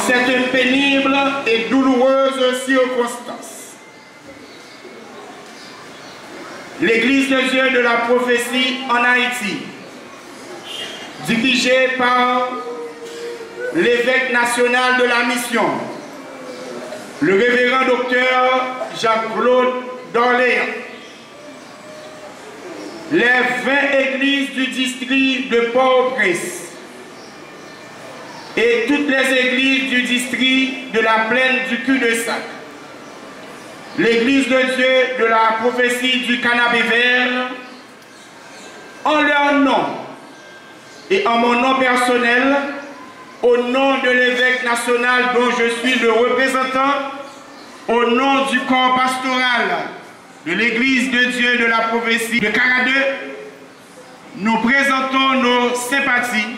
cette pénible et douloureuse circonstance. L'Église de Dieu de la prophétie en Haïti, dirigée par l'évêque national de la mission, le révérend docteur Jacques-Claude d'Orléans, les 20 églises du district de Port-au-Prince et toutes les églises du district de la plaine du cul-de-sac, l'Église de Dieu de la prophétie du Canapé Vert, en leur nom et en mon nom personnel, au nom de l'évêque national dont je suis le représentant, au nom du corps pastoral de l'Église de Dieu de la prophétie de Caradeux, nous présentons nos sympathies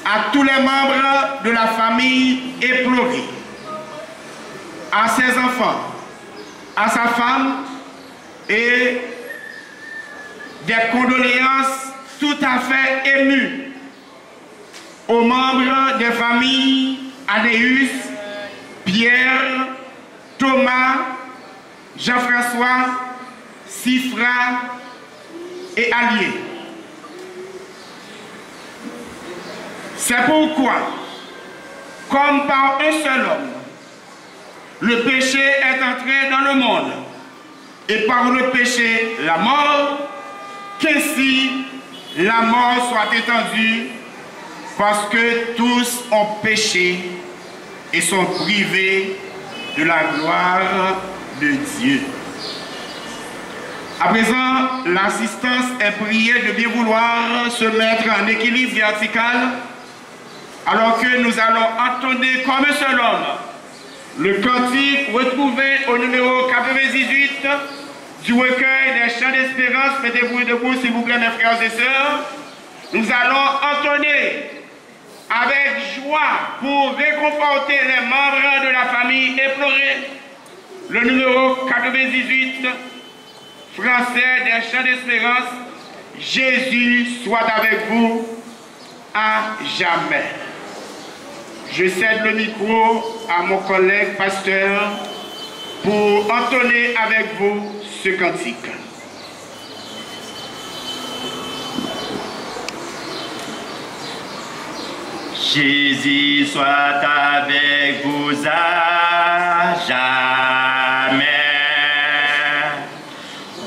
à tous les membres de la famille éplorée, à ses enfants, à sa femme et des condoléances tout à fait émues aux membres des familles Adéus, Pierre, Thomas, Jean-François, Sifra et Allier. C'est pourquoi, comme par un seul homme, le péché est entré dans le monde, et par le péché, la mort, qu'ainsi la mort soit étendue, parce que tous ont péché et sont privés de la gloire de Dieu. À présent, l'assistance est priée de bien vouloir se mettre en équilibre vertical, alors que nous allons entonner comme un seul homme le cantique retrouvé au numéro 98 du recueil des chants d'espérance. Mettez-vous debout, s'il vous plaît, mes frères et sœurs. Nous allons entonner avec joie pour réconforter les membres de la famille éplorée le numéro 98 français des chants d'espérance. Jésus soit avec vous à jamais. Je cède le micro à mon collègue pasteur pour entonner avec vous ce cantique. Jésus soit avec vous à jamais,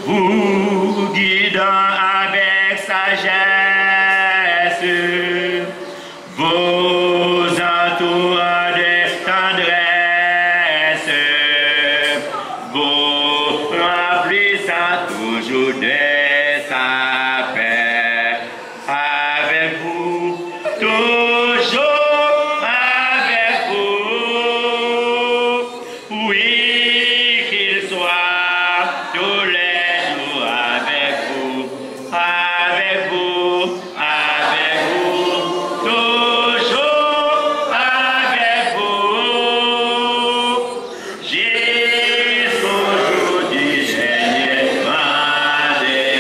vous guidant avec sagesse, vos entourant de tendresse, vous remplissant toujours de sa paix, avec vous toujours avec vous, oui, qu'il soit tous les jours avec vous, avec vous, avec vous, toujours avec vous, jusqu'au jour du Seigneur des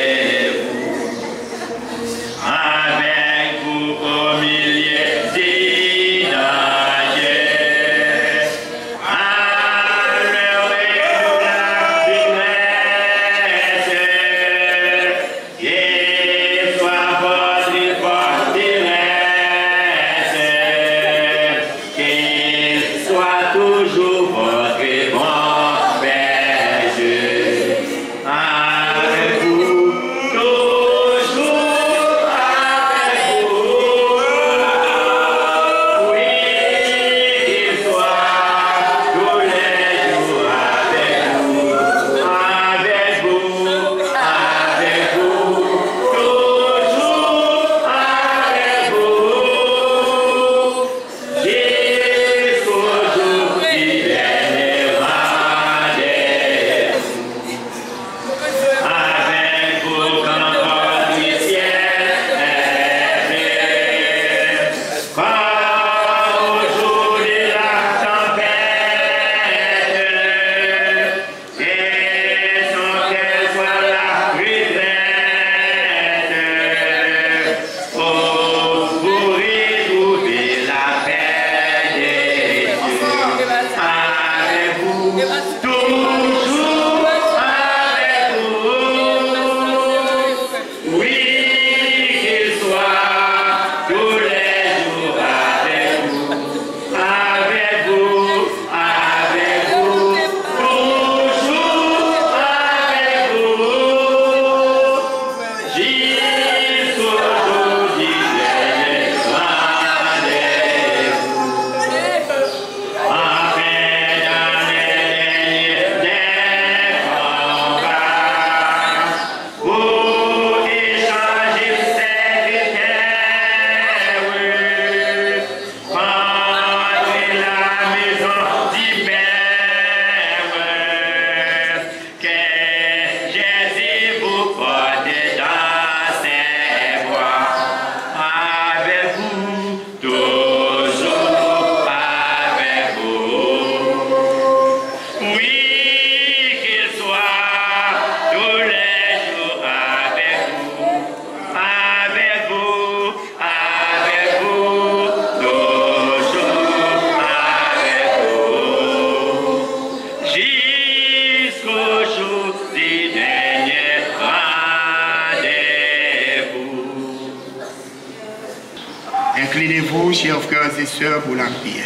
vous, chers frères et sœurs, pour la prière.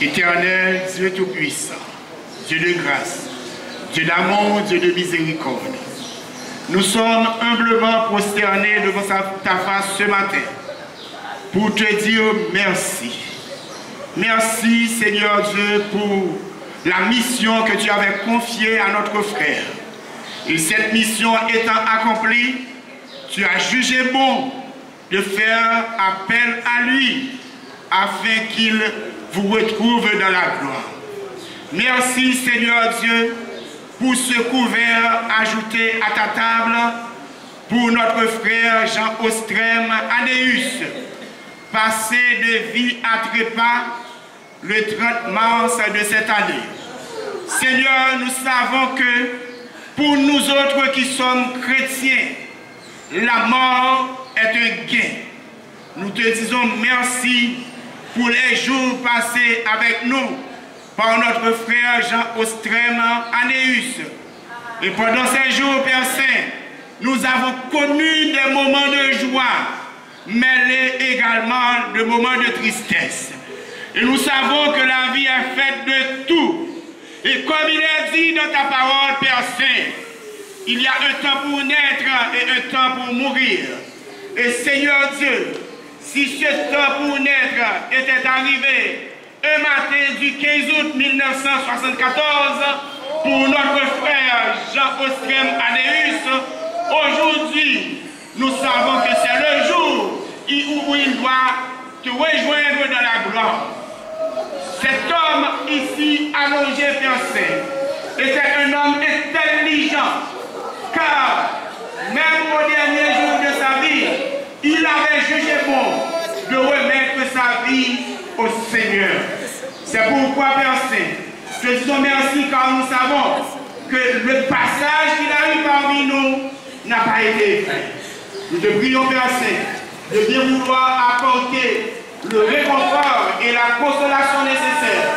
Éternel, Dieu Tout-Puissant, Dieu de grâce, Dieu d'amour, Dieu de miséricorde, nous sommes humblement prosternés devant ta face ce matin pour te dire merci. Merci, Seigneur Dieu, pour la mission que tu avais confiée à notre frère. Et cette mission étant accomplie, tu as jugé bon de faire appel à lui afin qu'il vous retrouve dans la gloire. Merci, Seigneur Dieu, pour ce couvert ajouté à ta table pour notre frère Jean Ostrem Anéus, passé de vie à trépas le 30 mars de cette année. Seigneur, nous savons que pour nous autres qui sommes chrétiens, la mort est un gain. Nous te disons merci pour les jours passés avec nous par notre frère Jean Ostrem Anéus. Et pendant ces jours, Père Saint, nous avons connu des moments de joie, mêlés également de moments de tristesse. Et nous savons que la vie est faite de tout. Et comme il est dit dans ta parole, Père Saint, il y a un temps pour naître et un temps pour mourir. Et Seigneur Dieu, si ce temps pour naître était arrivé un matin du 15 août 1974 pour notre frère Jean Ostrem Anéus, aujourd'hui, nous savons que c'est le jour où il doit te rejoindre dans la gloire. Cet homme ici allongé, Père Saint, était un homme intelligent, car même au dernier jour de sa vie, il avait jugé bon de remettre sa vie au Seigneur. C'est pourquoi, Père Saint, te disons merci car nous savons que le passage qu'il a eu parmi nous n'a pas été fait. Nous te prions, Père Saint, de bien vouloir apporter le réconfort et la consolation nécessaires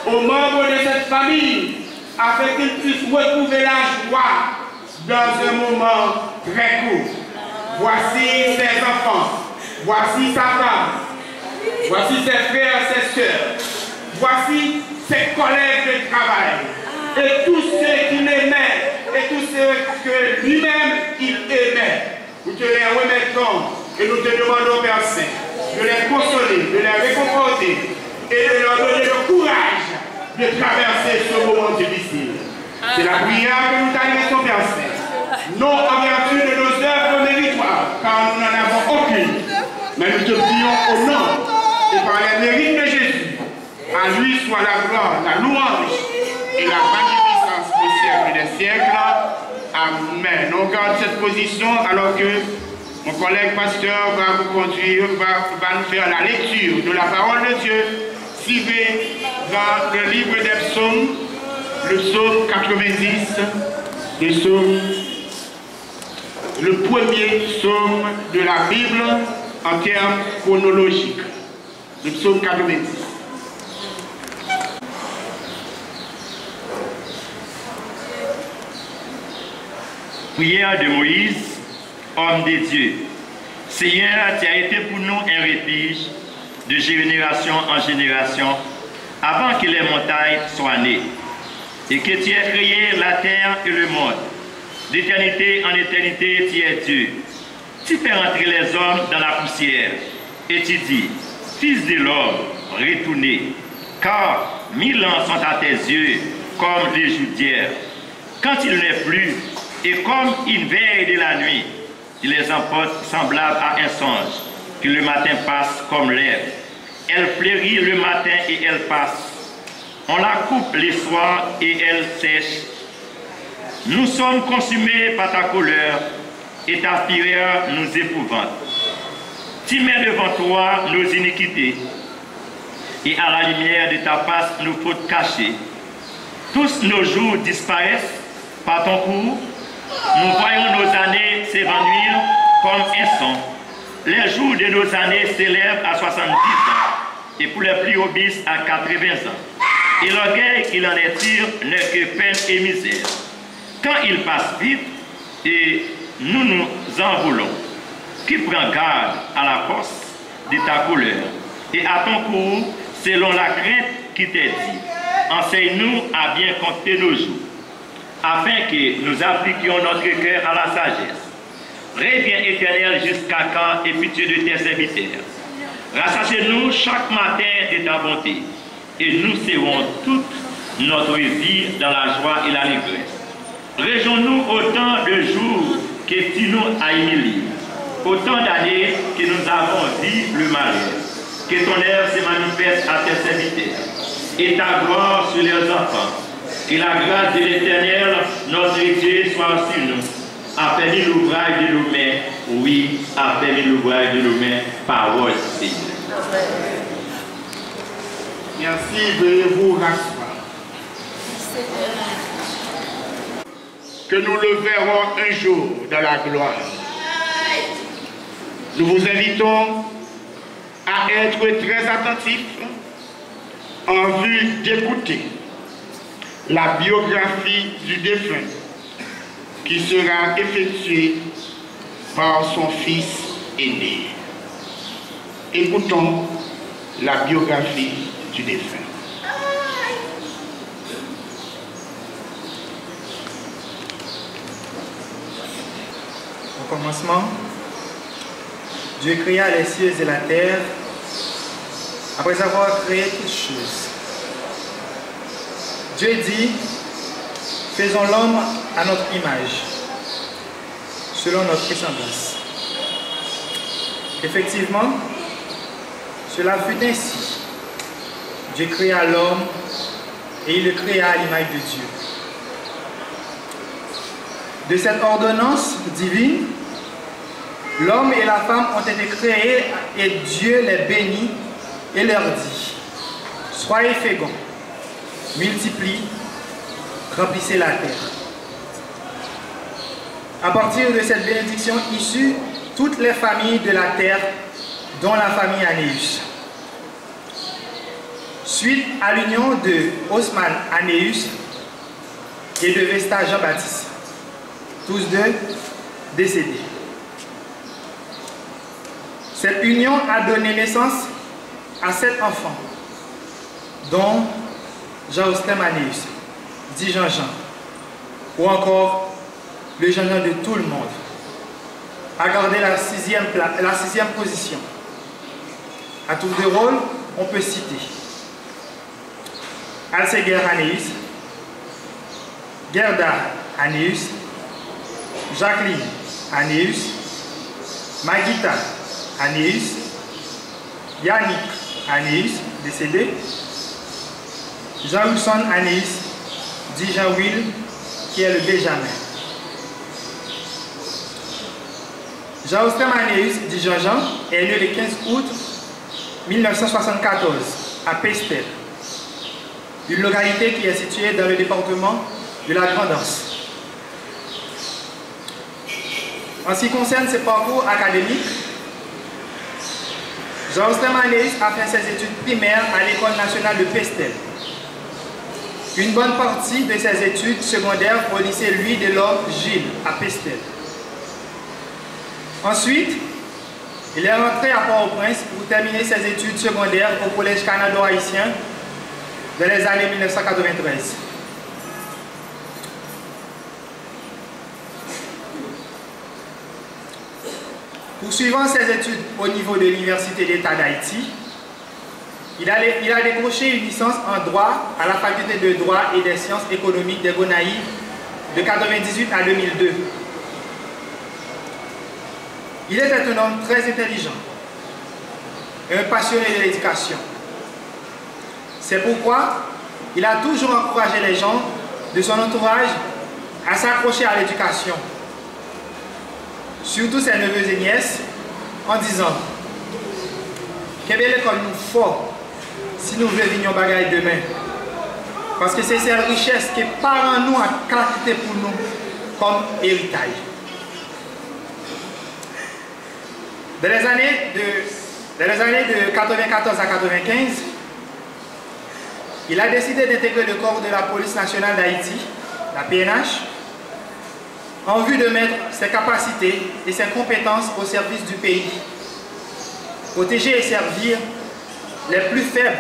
aux membres de cette famille afin qu'ils puissent retrouver la joie dans un moment très court. Voici ses enfants, voici sa femme, voici ses frères, ses sœurs, voici ses collègues de travail et tous ceux qu'il aimait et tous ceux que lui-même il aimait. Nous te les remettons et nous te demandons, Père Saint, de les consoler, de les réconforter et de leur donner le courage de traverser ce moment difficile. C'est la prière que nous t'adressons, Père Saint, non en vertu de nos œuvres méritoires, car nous n'en avons aucune, mais nous te prions au nom et par les mérites de Jésus. À lui soit la gloire, la louange et la magnificence au siècle des siècles. Amen. On garde cette position alors que mon collègue pasteur va vous conduire, va nous faire la lecture de la parole de Dieu, citée dans le livre des psaumes, le psaume 90, le premier psaume de la Bible en termes chronologiques. Le psaume 90. Prière de Moïse, homme de Dieu. Seigneur, tu as été pour nous un refuge de génération en génération, avant que les montagnes soient nées, et que tu aies créé la terre et le monde. D'éternité en éternité, tu es Dieu. Tu fais entrer les hommes dans la poussière, et tu dis, Fils de l'homme, retournez, car 1000 ans sont à tes yeux comme les jours d'hier. Quand il n'est plus, et comme une veille de la nuit, il les emporte semblables à un songe, que le matin passe comme l'herbe. Elle fleurit le matin et elle passe. On la coupe les soirs et elle sèche. Nous sommes consumés par ta colère et ta fureur nous épouvante. Tu mets devant toi nos iniquités et à la lumière de ta face nos fautes cachées. Tous nos jours disparaissent par ton cours. Nous voyons nos années s'évanouir comme un son. Les jours de nos années s'élèvent à 70 ans et pour les plus obéis à 80 ans. Et l'orgueil qu'il en attire n'est que peine et misère. Quand il passe vite et nous nous envolons, qui prend garde à la force de ta couleur. Et à ton cours, selon la crainte qui t'est dit, enseigne-nous à bien compter nos jours, afin que nous appliquions notre cœur à la sagesse. Reviens éternel jusqu'à quand et pitié de tes serviteurs. Rassasie-nous chaque matin de ta bonté, et nous serons toute notre vie dans la joie et l'allégresse. Réjouis-nous autant de jours que tu nous as humiliés, autant d'années que nous avons dit le malheur. Que ton œuvre se manifeste à tes serviteurs, et ta gloire sur leurs enfants. Que la grâce de l'Éternel, notre Dieu, soit sur nous. Affermis l'ouvrage de nos mains, oui, affermis l'ouvrage de nos mains, parole Seigneur. Merci, veuillez vous rasseoir. Que nous le verrons un jour dans la gloire. Nous vous invitons à être très attentifs en vue d'écouter la biographie du défunt qui sera effectuée par son fils aîné. Écoutons la biographie du défunt. Au commencement, Dieu créa les cieux et la terre après avoir créé toutes choses. Dieu dit, faisons l'homme à notre image, selon notre ressemblance. Effectivement, cela fut ainsi. Dieu créa l'homme et il le créa à l'image de Dieu. De cette ordonnance divine, l'homme et la femme ont été créés et Dieu les bénit et leur dit, soyez féconds, multipliez, remplissez la terre. À partir de cette bénédiction issue, toutes les familles de la terre, dont la famille Anéus. Suite à l'union de Osman Anéus et de Vesta Jean-Baptiste, tous deux décédés. Cette union a donné naissance à 7 enfants, dont Jean-Ostem Anéus, dit Jean-Jean, ou encore le Jean-Jean de tout le monde, a gardé la sixième position. À tour de rôle, on peut citer Alseguer Anéus, Gerda Anéus, Jacqueline Anéus, Magita Anéus, Yannick Anéus, décédé, Jean-Wilson Anéus, dit Jean-Will, qui est le Benjamin. Jean-Ostem Anéus, dit Jean-Jean, est né le 15 août 1974 à Pestel, une localité qui est située dans le département de la Grande-Anse. En ce qui concerne ses parcours académiques, Jean-Ostem Anéus a fait ses études primaires à l'École nationale de Pestel. Une bonne partie de ses études secondaires au lycée Louis de l'Homme Gilles à Pestel. Ensuite, il est rentré à Port-au-Prince pour terminer ses études secondaires au Collège canado-haïtien dans les années 1993. Poursuivant ses études au niveau de l'Université d'État d'Haïti, il a décroché une licence en droit à la faculté de droit et des sciences économiques de Gonaïves de 1998 à 2002. Il était un homme très intelligent et un passionné de l'éducation. C'est pourquoi il a toujours encouragé les gens de son entourage à s'accrocher à l'éducation, surtout ses neveux et nièces, en disant qu'elle est comme nous fort si nous voulons bagaille demain. Parce que c'est cette richesse que parents nous ont capté pour nous comme héritage. Dans les années de 1994 à 1995, il a décidé d'intégrer le corps de la police nationale d'Haïti, la PNH, en vue de mettre ses capacités et ses compétences au service du pays. protéger et servir les plus faibles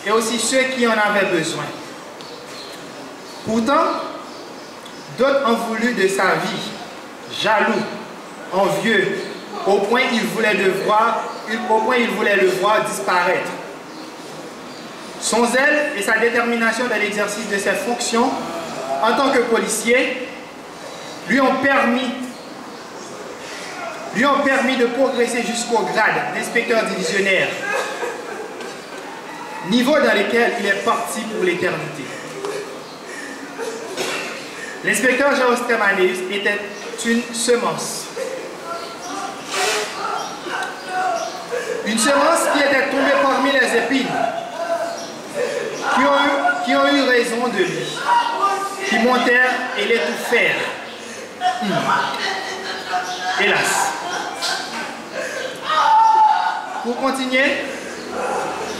et aussi ceux qui en avaient besoin. Pourtant, d'autres ont voulu de sa vie, jaloux, envieux, au point ils voulaient le voir disparaître. Son zèle et sa détermination dans l'exercice de ses fonctions en tant que policier lui ont permis de progresser jusqu'au grade d'inspecteur divisionnaire, niveau dans lequel il est parti pour l'éternité. L'inspecteur Jean-Austème Anéus était une semence. Une semence qui était tombée parmi les épines, qui ont eu raison de lui, qui montèrent et l'étouffèrent. Hélas. Pour continuer,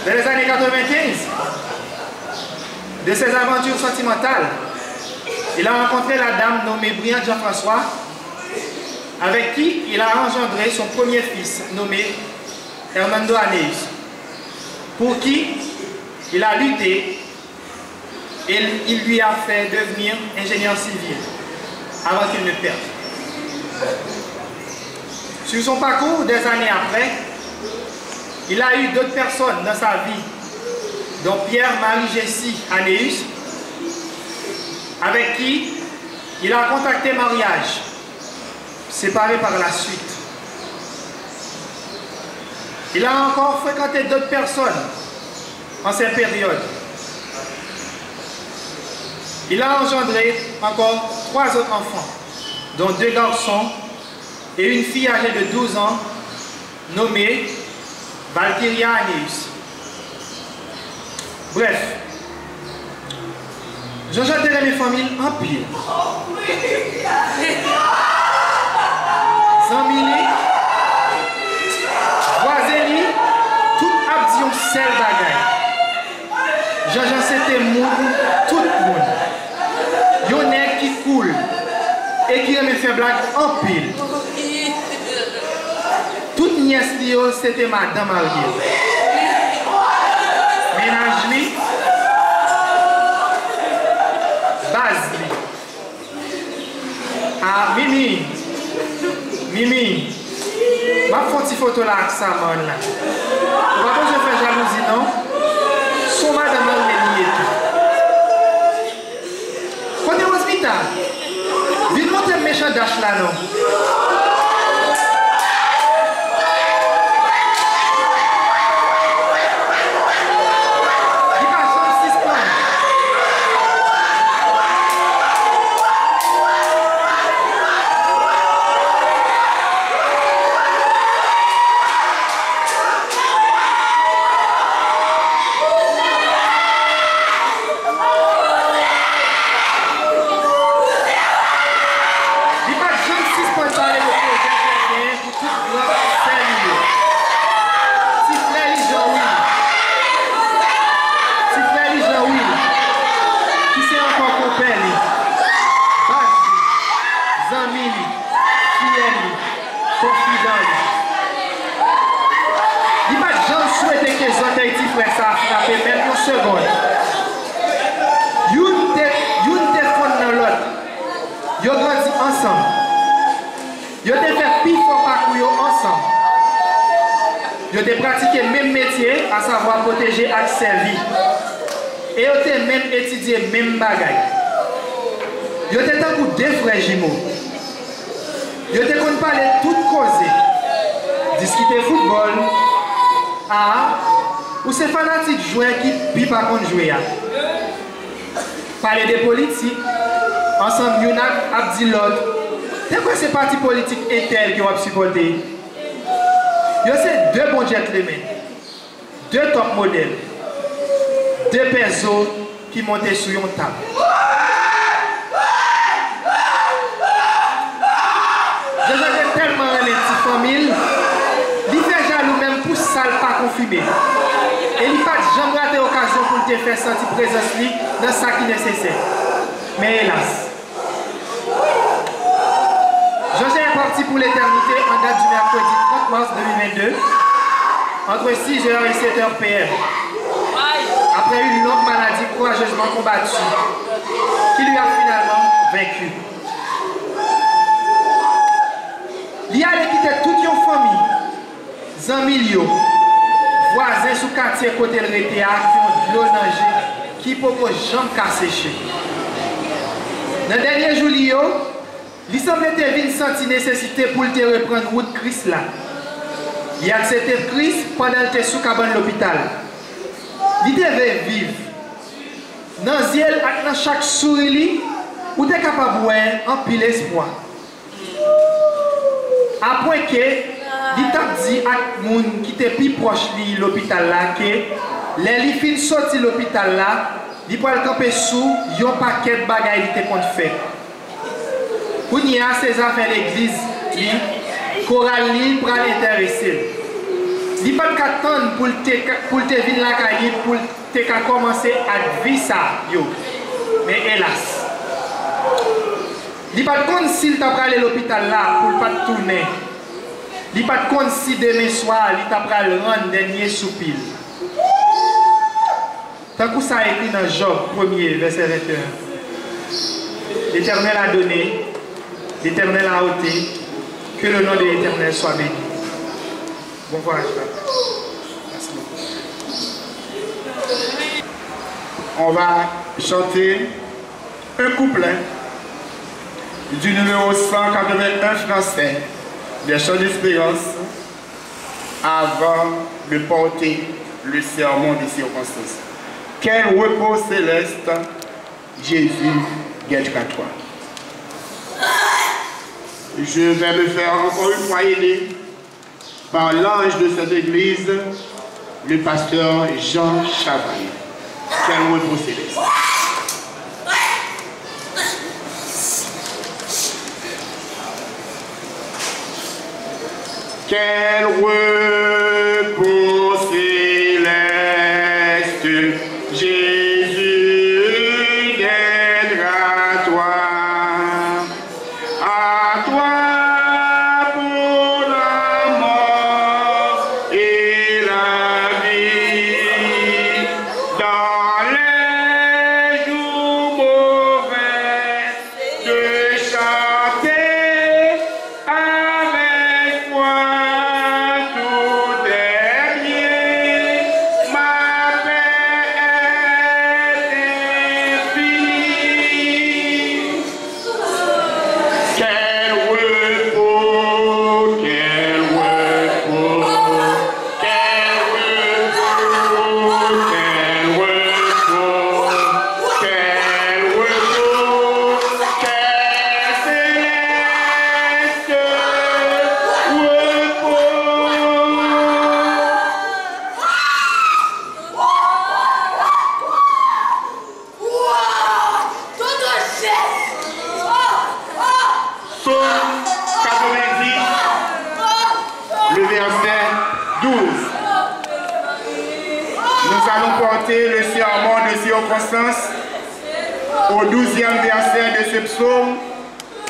dans les années 95, de ses aventures sentimentales, il a rencontré la dame nommée Briante Jean-François, avec qui il a engendré son premier fils nommé Hernando Anéus, pour qui il a lutté et il lui a fait devenir ingénieur civil avant qu'il ne perde. Sur son parcours, des années après, il a eu d'autres personnes dans sa vie, dont Pierre-Marie Jessie Anéus, avec qui il a contacté mariage, séparé par la suite. Il a encore fréquenté d'autres personnes en cette période. Il a engendré encore 3 autres enfants, dont 2 garçons et une fille âgée de 12 ans, nommée Valkyria Anéus. Bref, j'engendrai mes familles en pile. Zambili, voisini, tout abdion sel bagay. Jean-Jean c'était moun, tout le monde. Yon nèg qui coule et qui aime faire blague en pile. Toute nièce liyo c'était madame mariée. Ménage li, base li. Ah Mimi, Mimi, ma font photo là avec sa man là. On va pas se faire jalousie non? Son madame mariée et tout. Côté hospital, vite monter méchant dash là non. Ils ont pratiqué le même métier, à savoir protéger et servir. Et ils ont même étudié le même bagage. Ils ont tant que 2 frères jumeaux. Ils ont parlé tout causé. Discuter football. Ou ces fanatiques joueurs qui ne peuvent pas jouer. Parler de politique. Ensemble, ils ont dit l'autre. C'est quoi ces partis politiques et tels qui ont supporté? Yo c'est 2 bons gentlemen, 2 top modèles, 2 personnes qui montent sur une table. Je ai tellement aimé cette famille, il fait jaloux même pour ça pas confirmé. Et il n'a pas jamais raté l'occasion pour te faire sentir présence dans ce qui est nécessaire. Mais hélas. José est parti pour l'éternité en date du mercredi 30 mars 2022 entre 6h et 7h PM. Après une longue maladie courageusement combattue, qui lui a finalement vaincu. Il a quitté toute une famille, amis, voisins sous quartier côté le RTA qui ont de l'eau nager, qui ne peuvent jamais sécher. Dans le dernier jour, il semblait venir sentir nécessité pour te reprendre route Christ là. Il a accepté Christ pendant qu'il était sous cabane l'hôpital. Il devait vivre. Dans le ciel, dans chaque sourire, où tu es capable de voir un pile espoir. Après que, il t'a dit à gens qui étaient plus proches de l'hôpital là, que les filles sortent de l'hôpital là, ils peuvent camper sous, ils ont un paquet de bagages qui ont fait. Pour y a ces affaires l'église, Coralie pour l'intéresser. Il n'y a pas qu'attendre pour te venir la caille, pour te commencer à vivre ça. Mais hélas. Il n'y a pas de compte s'il t'a pris à l'hôpital là pour ne pas tourner. Il n'y a pas de compte si demain soir, il t'a pris le rendre dernier soupir. Tant que ça écrit dans Job 1er, verset 21. L'Éternel a donné, l'Éternel a ôté, que le nom de l'Éternel soit béni. Bon courage, merci beaucoup. On va chanter un couplet du numéro 181 français des Chants d'Espérance avant de porter le sermon des circonstances. Quel repos céleste Jésus guettera toi. Je vais me faire encore une fois aider par l'ange de cette église, le pasteur Jean Chavaille. Quel repos céleste. Quel repos céleste, Jésus guettera toi. À toi pour la mort et la vie, dans les jours mauvais, de chanter avec moi. Tout est bien, ma paix est infinie. Quel repos, quel repos, quel repos, quel repos, quel repos, quel céleste repos. Psaume 90, le verset 12. Nous allons porter le sermon de circonstance au 12e verset de ce psaume,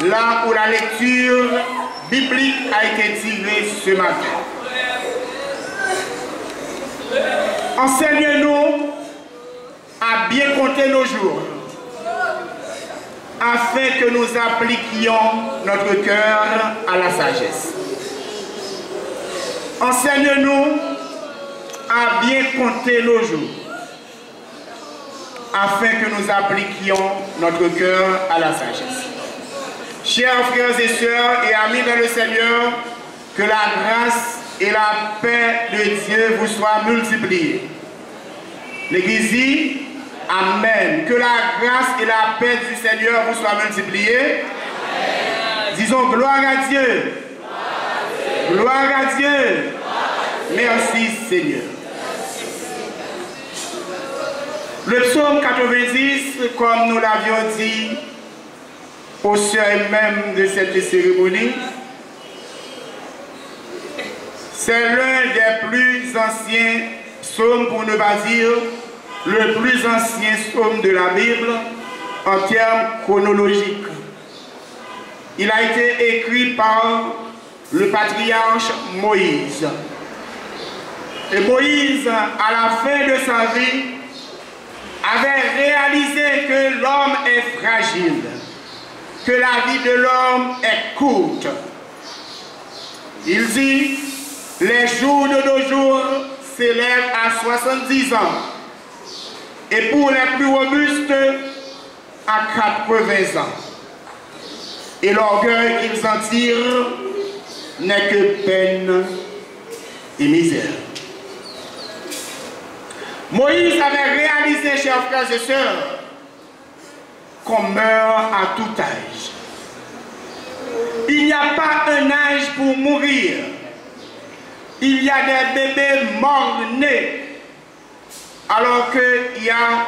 là où la lecture biblique a été tirée ce matin. Enseigne-nous à bien compter nos jours, afin que nous appliquions notre cœur à la sagesse. Enseigne-nous à bien compter nos jours, afin que nous appliquions notre cœur à la sagesse. Chers frères et sœurs et amis dans le Seigneur, que la grâce et la paix de Dieu vous soient multipliées. L'Église dit, Amen. Que la grâce et la paix du Seigneur vous soient multipliées. Amen. Disons gloire à Dieu. Gloire à Dieu. Merci Seigneur. Le psaume 90, comme nous l'avions dit au seuil même de cette cérémonie, c'est l'un des plus anciens psaumes, pour ne pas dire le plus ancien psaume de la Bible en termes chronologiques. Il a été écrit par le patriarche Moïse. Et Moïse, à la fin de sa vie, avait réalisé que l'homme est fragile, que la vie de l'homme est courte. Il dit, les jours de nos jours s'élèvent à 70 ans, et pour les plus robustes, à 80 ans. Et l'orgueil qu'ils en tirent n'est que peine et misère. Moïse avait réalisé, chers frères et sœurs, qu'on meurt à tout âge. Il n'y a pas un âge pour mourir. Il y a des bébés morts-nés, alors qu'il y a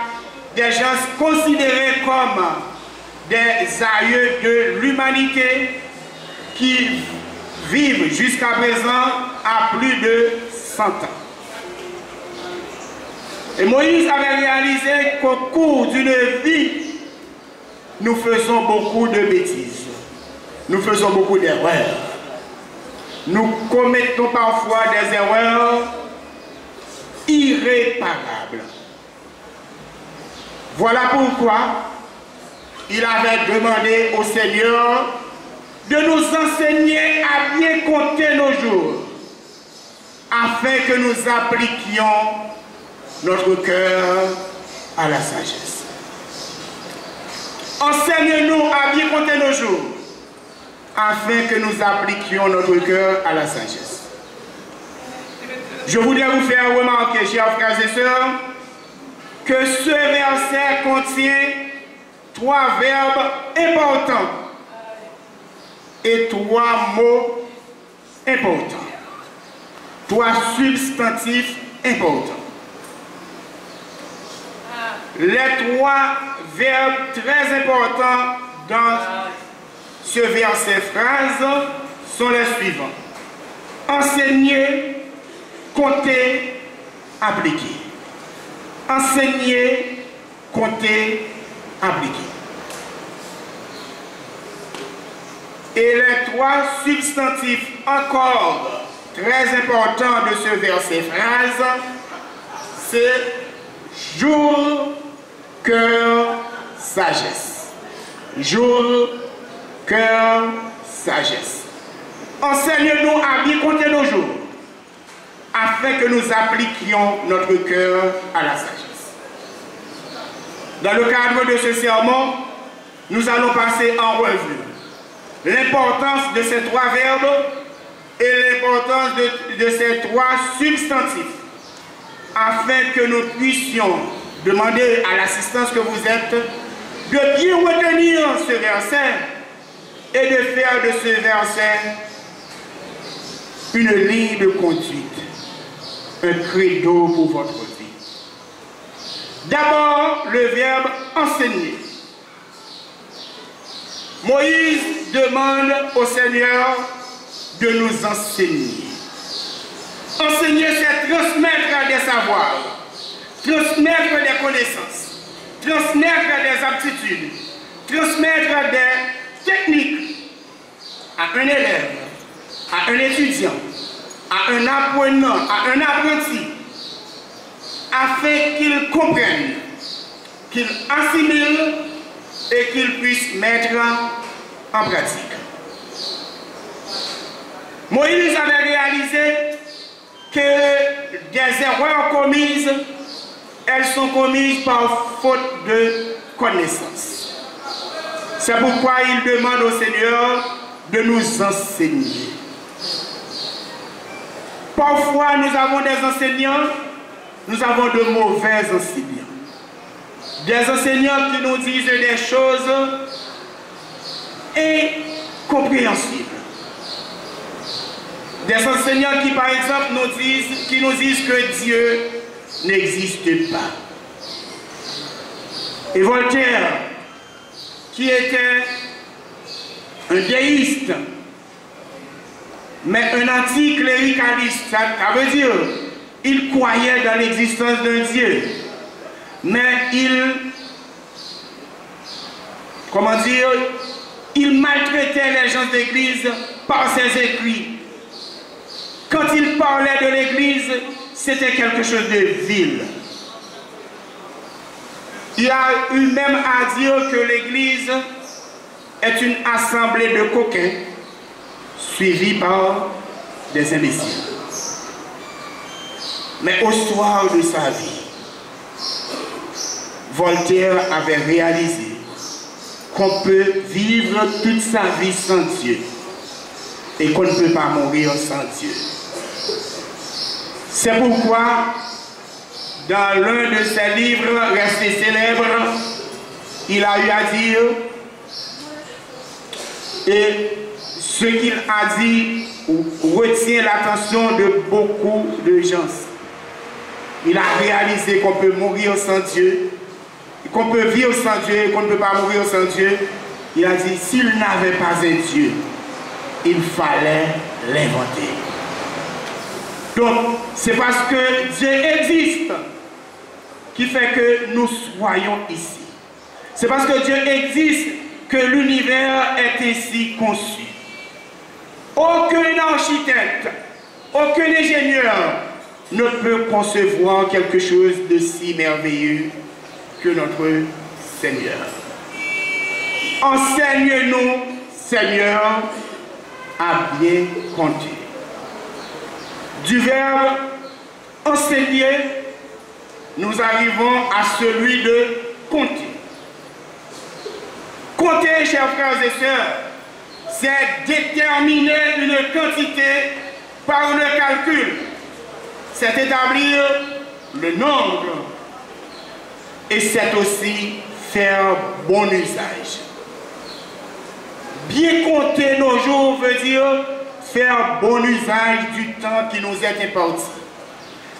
des gens considérés comme des aïeux de l'humanité qui vivent jusqu'à présent à plus de 100 ans. Et Moïse avait réalisé qu'au cours d'une vie, nous faisons beaucoup de bêtises. Nous faisons beaucoup d'erreurs. Nous commettons parfois des erreurs irréparables. Voilà pourquoi il avait demandé au Seigneur de nous enseigner à bien compter nos jours, afin que nous appliquions notre cœur à la sagesse. Enseigne-nous à bien compter nos jours, afin que nous appliquions notre cœur à la sagesse. Je voudrais vous faire remarquer, chers frères et sœurs, que ce verset contient 3 verbes importants et 3 mots importants, 3 substantifs importants. Les 3 verbes très importants dans ce verset phrase sont les suivants: enseigner, compter, appliquer. Enseigner, compter, appliquer. Et les 3 substantifs encore très importants de ce verset phrase, c'est jour, cœur, sagesse. Jour, cœur, sagesse. Enseigne-nous à bien compter nos jours, afin que nous appliquions notre cœur à la sagesse. Dans le cadre de ce sermon, nous allons passer en revue l'importance de ces 3 verbes et l'importance de ces 3 substantifs, afin que nous puissions demander à l'assistance que vous êtes de bien retenir ce verset et de faire de ce verset une ligne de conduite, un credo pour votre vie. D'abord, le verbe enseigner. Moïse demande au Seigneur de nous enseigner. Enseigner, c'est transmettre des savoirs, transmettre des connaissances, transmettre des aptitudes, transmettre des techniques à un élève, à un étudiant, à un apprenant, à un apprenti, afin qu'il comprenne, qu'il assimile et qu'il puisse mettre en pratique. Moïse avait réalisé que des erreurs commises, elles sont commises par faute de connaissance. C'est pourquoi il demande au Seigneur de nous enseigner. Parfois, nous avons des enseignants, nous avons de mauvais enseignants. Des enseignants qui nous disent des choses incompréhensibles. Des enseignants qui, par exemple, nous disent que Dieu n'existe pas. Et Voltaire, qui était un déiste, mais un anticléricaliste, ça veut dire il croyait dans l'existence d'un Dieu, mais il maltraitait les gens d'église par ses écrits. Quand il parlait de l'église, c'était quelque chose de vil. Il y a eu même à dire que l'Église est une assemblée de coquins suivie par des imbéciles. Mais au soir de sa vie, Voltaire avait réalisé qu'on peut vivre toute sa vie sans Dieu et qu'on ne peut pas mourir sans Dieu. C'est pourquoi, dans l'un de ses livres restés célèbres, il a eu à dire, et ce qu'il a dit retient l'attention de beaucoup de gens. Il a réalisé qu'on peut mourir sans Dieu, qu'on peut vivre sans Dieu, qu'on ne peut pas mourir sans Dieu. Il a dit, s'il n'avait pas un Dieu, il fallait l'inventer. Donc, c'est parce que Dieu existe qui fait que nous soyons ici. C'est parce que Dieu existe que l'univers est ainsi conçu. Aucun architecte, aucun ingénieur ne peut concevoir quelque chose de si merveilleux que notre Seigneur. Enseigne-nous, Seigneur, à bien compter. Du verbe enseigner, nous arrivons à celui de compter. Compter, chers frères et sœurs, c'est déterminer une quantité par le calcul. C'est établir le nombre. Et c'est aussi faire bon usage. Bien compter nos jours veut dire faire bon usage du temps qui nous est imparti.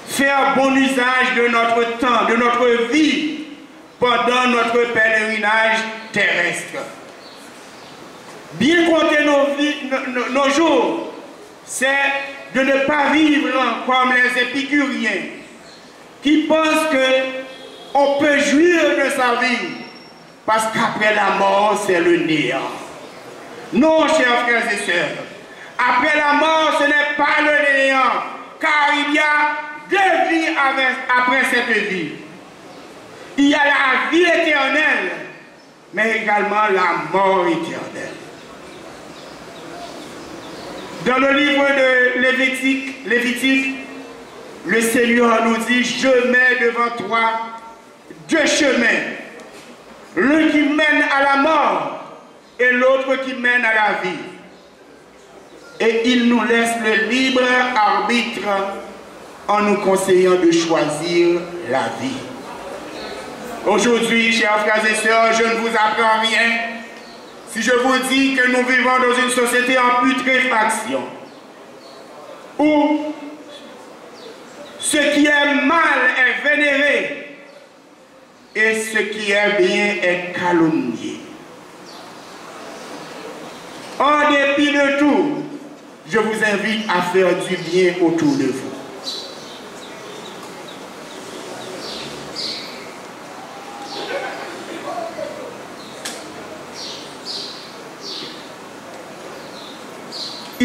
Faire bon usage de notre temps, de notre vie pendant notre pèlerinage terrestre. Bien compter nos jours, c'est de ne pas vivre comme les épicuriens qui pensent qu'on peut jouir de sa vie parce qu'après la mort, c'est le néant. Non, chers frères et sœurs, après la mort, ce n'est pas le néant, car il y a deux vies après cette vie. Il y a la vie éternelle, mais également la mort éternelle. Dans le livre de Lévitique, le Seigneur nous dit, je mets devant toi deux chemins, l'un qui mène à la mort et l'autre qui mène à la vie. Et il nous laisse le libre arbitre en nous conseillant de choisir la vie. Aujourd'hui, chers frères et sœurs, je ne vous apprends rien si je vous dis que nous vivons dans une société en putréfaction, où ce qui est mal est vénéré et ce qui est bien est calomnié. En dépit de tout, je vous invite à faire du bien autour de vous.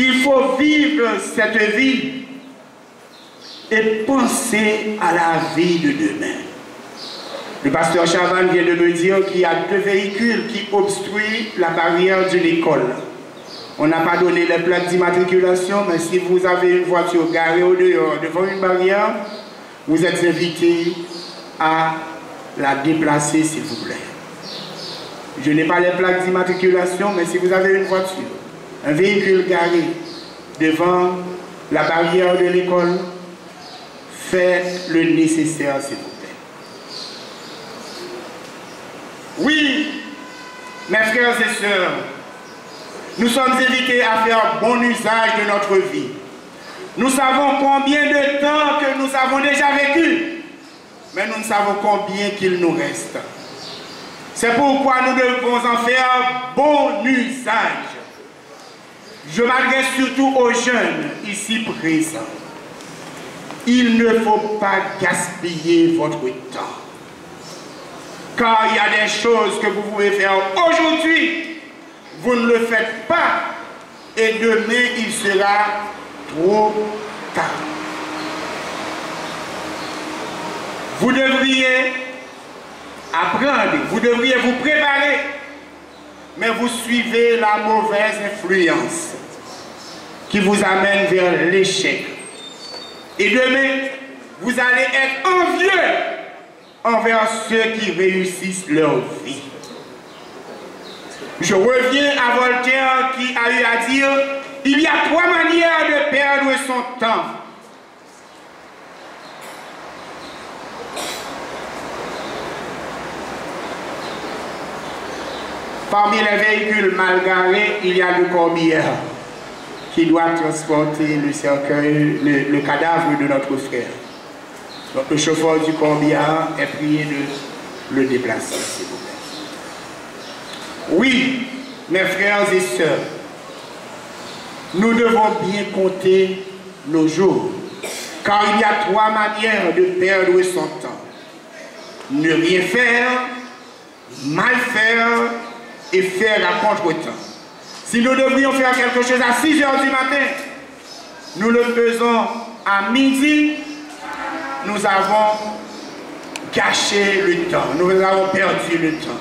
Il faut vivre cette vie et penser à la vie de demain. Le pasteur Chavannes vient de me dire qu'il y a deux véhicules qui obstruent la barrière d'une école. On n'a pas donné les plaques d'immatriculation, mais si vous avez une voiture garée au dehors devant une barrière, vous êtes invité à la déplacer, s'il vous plaît. Je n'ai pas les plaques d'immatriculation, mais si vous avez une voiture, un véhicule garé devant la barrière de l'école, faites le nécessaire, s'il vous plaît. Oui, mes frères et sœurs, nous sommes invités à faire bon usage de notre vie. Nous savons combien de temps que nous avons déjà vécu, mais nous ne savons combien qu'il nous reste. C'est pourquoi nous devons en faire bon usage. Je m'adresse surtout aux jeunes ici présents. Il ne faut pas gaspiller votre temps. Car il y a des choses que vous pouvez faire aujourd'hui, vous ne le faites pas, et demain il sera trop tard. Vous devriez apprendre, vous devriez vous préparer, mais vous suivez la mauvaise influence qui vous amène vers l'échec. Et demain, vous allez être envieux envers ceux qui réussissent leur vie. Je reviens à Voltaire qui a eu à dire « Il y a 3 manières de perdre son temps. » Parmi les véhicules mal garés, il y a le corbillard qui doit transporter le cercueil, le cadavre de notre frère. Donc le chauffeur du corbillard est prié de le déplacer, s'il vous plaît. Oui, mes frères et sœurs, nous devons bien compter nos jours, car il y a 3 manières de perdre son temps. Ne rien faire, mal faire et faire à contre-temps. Si nous devrions faire quelque chose à 6 h du matin, nous le faisons à midi, nous avons gâché le temps, nous avons perdu le temps.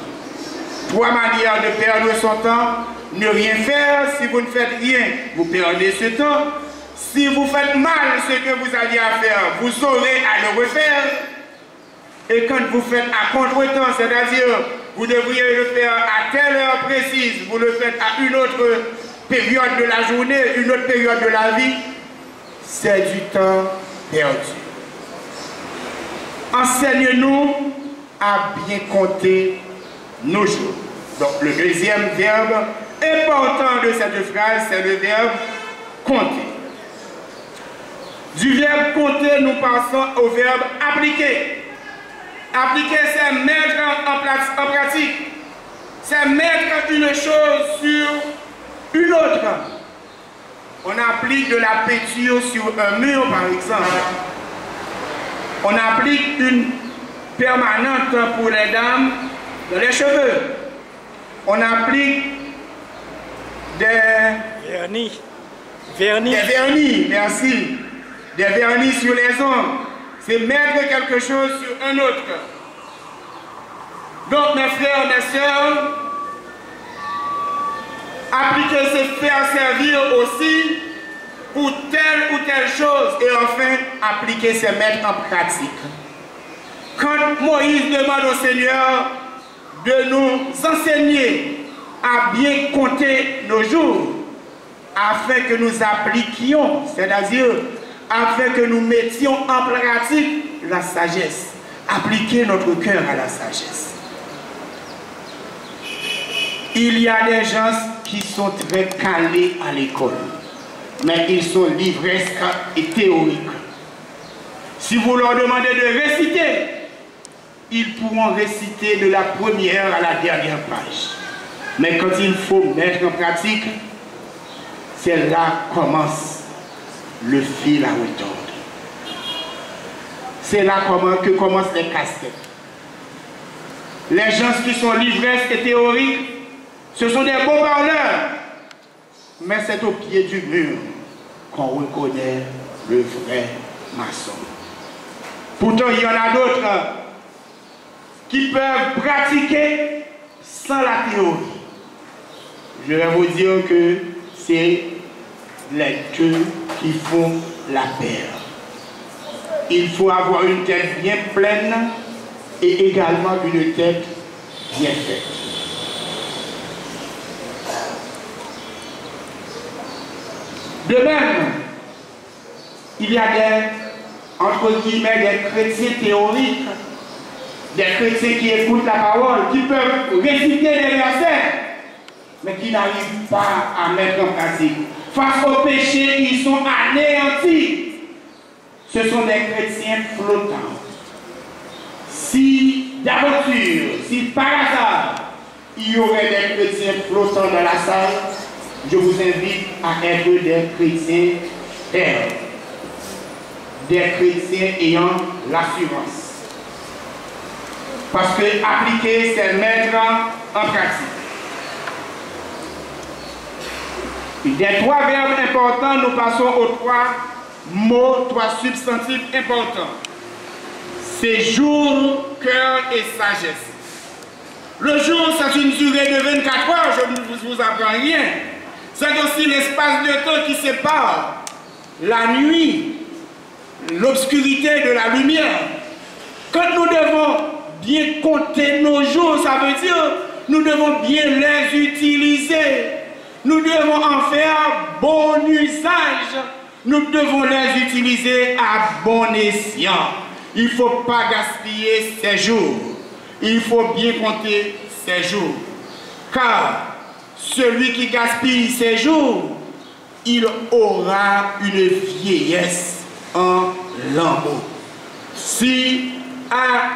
3 manières de perdre son temps. Ne rien faire, si vous ne faites rien, vous perdez ce temps. Si vous faites mal ce que vous aviez à faire, vous aurez à le refaire. Et quand vous faites à contre-temps, c'est-à-dire vous devriez le faire à telle heure précise, vous le faites à une autre période de la journée, une autre période de la vie, c'est du temps perdu. Enseigne-nous à bien compter nos jours. Donc le deuxième verbe important de cette phrase, c'est le verbe compter. Du verbe compter, nous passons au verbe appliquer. Appliquer, c'est mettre en pratique. C'est mettre une chose sur une autre. On applique de la peinture sur un mur, par exemple. On applique une permanente pour les dames dans les cheveux. On applique des Vernis. Des vernis, merci. Des vernis sur les ongles. C'est mettre quelque chose sur un autre. Donc, mes frères, mes sœurs, appliquer, c'est faire servir aussi pour telle ou telle chose. Et enfin, appliquer, c'est mettre en pratique. Quand Moïse demande au Seigneur de nous enseigner à bien compter nos jours, afin que nous appliquions, c'est-à-dire afin que nous mettions en pratique la sagesse, appliquer notre cœur à la sagesse. Il y a des gens qui sont très calés à l'école, mais ils sont livresques et théoriques. Si vous leur demandez de réciter, ils pourront réciter de la première à la dernière page. Mais quand il faut mettre en pratique, c'est là que commence le fil à retordre. C'est là que commencent les casse-têtes. Les gens qui sont livresques et théoriques, ce sont des beaux parleurs, mais c'est au pied du mur qu'on reconnaît le vrai maçon. Pourtant, il y en a d'autres qui peuvent pratiquer sans la théorie. Je vais vous dire que c'est les deux qui font la paire. Il faut avoir une tête bien pleine et également une tête bien faite. De même, il y a entre guillemets, des chrétiens théoriques, des chrétiens qui écoutent la parole, qui peuvent réciter les versets, mais qui n'arrivent pas à mettre en pratique. Face au péché, ils sont anéantis. Ce sont des chrétiens flottants. Si d'aventure, si par hasard, il y aurait des chrétiens flottants dans la salle, je vous invite à être des chrétiens fermes, des chrétiens ayant l'assurance. Parce que appliquer, c'est mettre en pratique. Des 3 verbes importants, nous passons aux 3 mots, 3 substantifs importants. séjour, cœur et sagesse. Le jour, c'est une durée de 24 heures, je ne vous apprends rien. C'est aussi l'espace de temps qui sépare la nuit, l'obscurité de la lumière. Quand nous devons bien compter nos jours, ça veut dire nous devons bien les utiliser. Nous devons en faire bon usage. Nous devons les utiliser à bon escient. Il ne faut pas gaspiller ces jours. Il faut bien compter ces jours. Car celui qui gaspille ses jours, il aura une vieillesse en lambeaux. Si à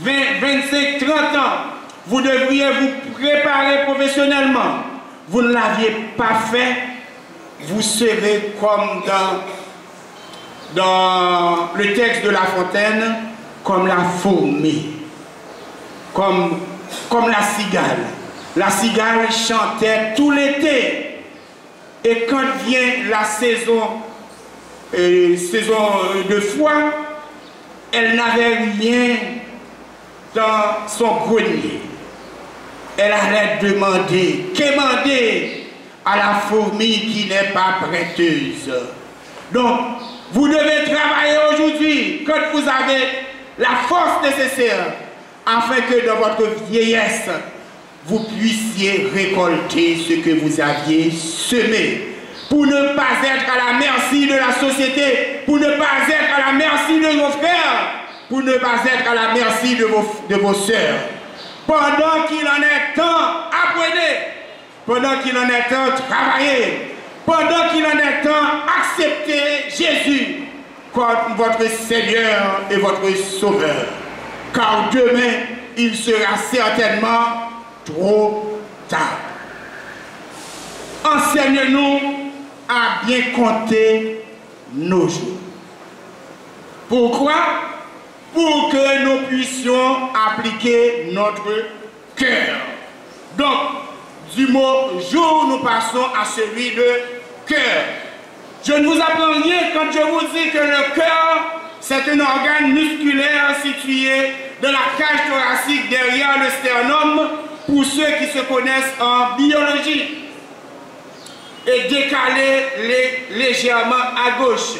20, 25, 30 ans, vous devriez vous préparer professionnellement, vous ne l'aviez pas fait, vous serez comme dans le texte de La Fontaine, comme la fourmi, comme la cigale. La cigale chantait tout l'été. Et quand vient la saison de foin, elle n'avait rien dans son grenier. Elle allait quémander à la fourmi qui n'est pas prêteuse. Donc, vous devez travailler aujourd'hui quand vous avez la force nécessaire afin que dans votre vieillesse, vous puissiez récolter ce que vous aviez semé. Pour ne pas être à la merci de la société, pour ne pas être à la merci de vos frères, pour ne pas être à la merci de vos sœurs. Pendant qu'il en est temps, apprenez. Pendant qu'il en est temps, travaillez. Pendant qu'il en est temps, acceptez Jésus comme votre Seigneur et votre Sauveur. Car demain, il sera certainement trop tard. Enseigne-nous à bien compter nos jours. Pourquoi? Pour que nous puissions appliquer notre cœur. Donc, du mot jour, nous passons à celui de cœur. Je ne vous apprends rien quand je vous dis que le cœur, c'est un organe musculaire situé dans la cage thoracique derrière le sternum, pour ceux qui se connaissent en biologie, et décalé légèrement à gauche.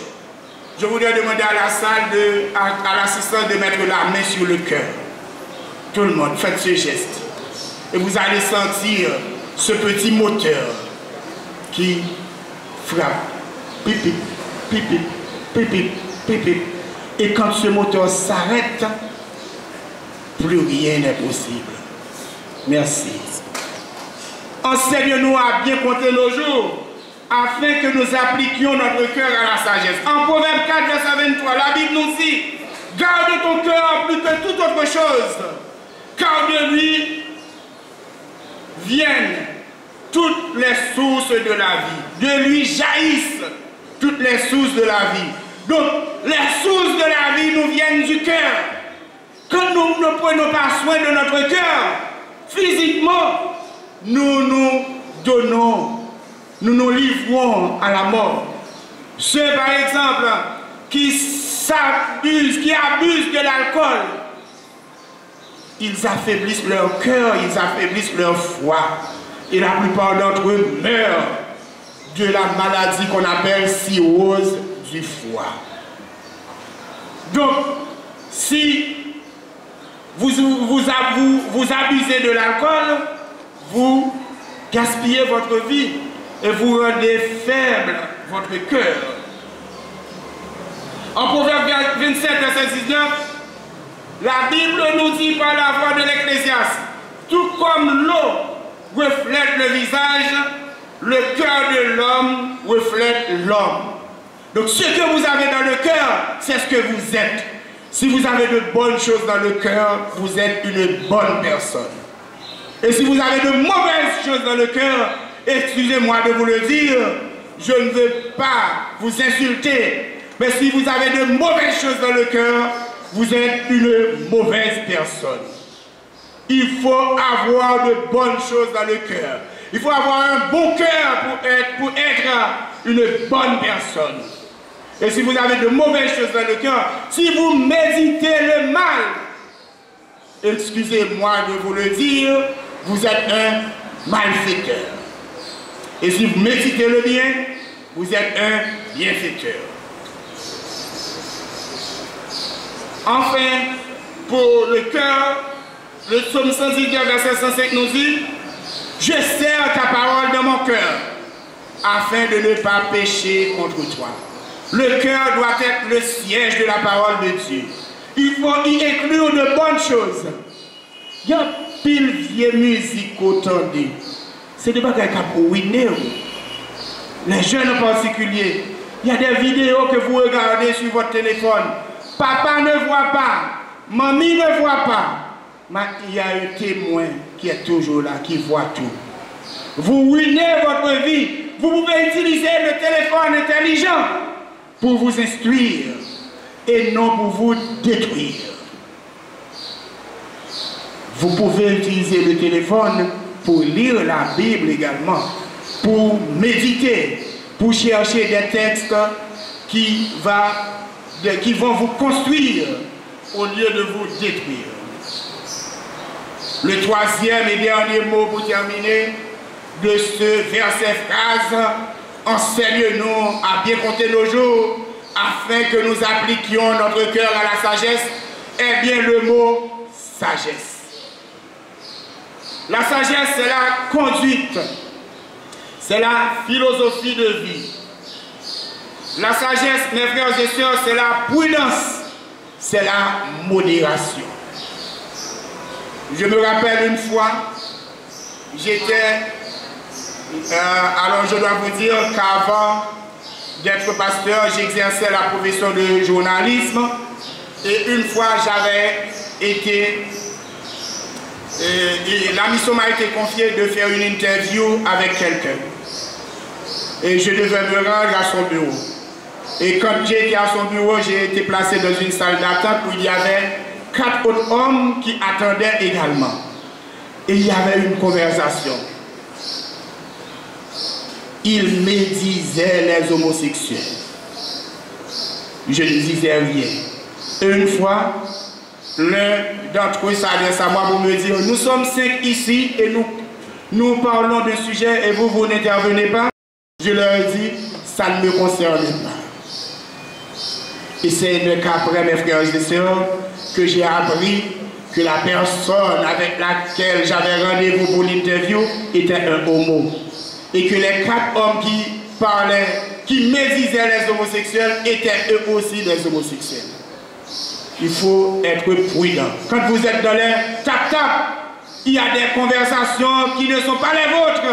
Je voudrais demander à la salle, à l'assistant de mettre la main sur le cœur. Tout le monde, faites ce geste. Et vous allez sentir ce petit moteur qui frappe. Pipip, pipip, pipip, pipip. Et quand ce moteur s'arrête, plus rien n'est possible. Merci. Enseigne-nous à bien compter nos jours, afin que nous appliquions notre cœur à la sagesse. En Proverbe 4, verset 23, la Bible nous dit, garde ton cœur plus que toute autre chose, car de lui viennent toutes les sources de la vie. De lui jaillissent toutes les sources de la vie. Donc, les sources de la vie nous viennent du cœur. Quand nous ne prenons pas soin de notre cœur, physiquement, nous nous donnons, nous nous livrons à la mort. Ceux, par exemple, qui s'abusent, qui abusent de l'alcool, ils affaiblissent leur cœur, ils affaiblissent leur foi. Et la plupart d'entre eux meurent de la maladie qu'on appelle cirrhose du foie. Donc, si vous abusez de l'alcool, vous gaspillez votre vie et vous rendez faible votre cœur. En Proverbe 27, verset 19, la Bible nous dit par la voix de l'Ecclésiaste, tout comme l'eau reflète le visage, le cœur de l'homme reflète l'homme. Donc ce que vous avez dans le cœur, c'est ce que vous êtes. Si vous avez de bonnes choses dans le cœur, vous êtes une bonne personne. Et si vous avez de mauvaises choses dans le cœur, excusez-moi de vous le dire, je ne veux pas vous insulter, mais si vous avez de mauvaises choses dans le cœur, vous êtes une mauvaise personne. Il faut avoir de bonnes choses dans le cœur. Il faut avoir un bon cœur pour être une bonne personne. Et si vous avez de mauvaises choses dans le cœur, si vous méditez le mal, excusez-moi de vous le dire, vous êtes un malfaiteur. Et si vous méditez le bien, vous êtes un bienfaiteur. Enfin, pour le cœur, le psaume 110, verset 105 nous dit: je serre ta parole dans mon cœur, afin de ne pas pécher contre toi. Le cœur doit être le siège de la parole de Dieu. Il faut y inclure de bonnes choses. Il y a pile vieille musique entendue. C'est des bagages qui ont ruiné. Les jeunes en particulier. Il y a des vidéos que vous regardez sur votre téléphone. Papa ne voit pas. Mamie ne voit pas. Mais il y a un témoin qui est toujours là, qui voit tout. Vous ruinez votre vie. Vous pouvez utiliser le téléphone intelligent pour vous instruire et non pour vous détruire. Vous pouvez utiliser le téléphone pour lire la Bible également, pour méditer, pour chercher des textes qui vont vous construire au lieu de vous détruire. Le troisième et dernier mot pour terminer de ce verset phrase: enseigne-nous à bien compter nos jours afin que nous appliquions notre cœur à la sagesse, est bien le mot sagesse. La sagesse, c'est la conduite, c'est la philosophie de vie. La sagesse, mes frères et sœurs, c'est la prudence, c'est la modération. Je me rappelle une fois, alors je dois vous dire qu'avant d'être pasteur, j'exerçais la profession de journalisme, et une fois j'avais été, la mission m'a été confiée de faire une interview avec quelqu'un. Et je devais me rendre à son bureau. Et quand j'étais à son bureau, j'ai été placé dans une salle d'attente où il y avait 4 autres hommes qui attendaient également. Et il y avait une conversation. Il médisait les homosexuels. Je ne disais rien. Et une fois, l'un d'entre eux s'adresse à moi pour me dire: nous sommes 5 ici et nous parlons de sujet et vous n'intervenez pas. Je leur ai dit: ça ne me concerne pas. Et c'est qu'après, mes frères et sœurs, que j'ai appris que la personne avec laquelle j'avais rendez-vous pour l'interview était un homo. Et que les 4 hommes qui parlaient, qui médisaient les homosexuels, étaient eux aussi des homosexuels. Il faut être prudent. Quand vous êtes dans les tap-tap, il y a des conversations qui ne sont pas les vôtres.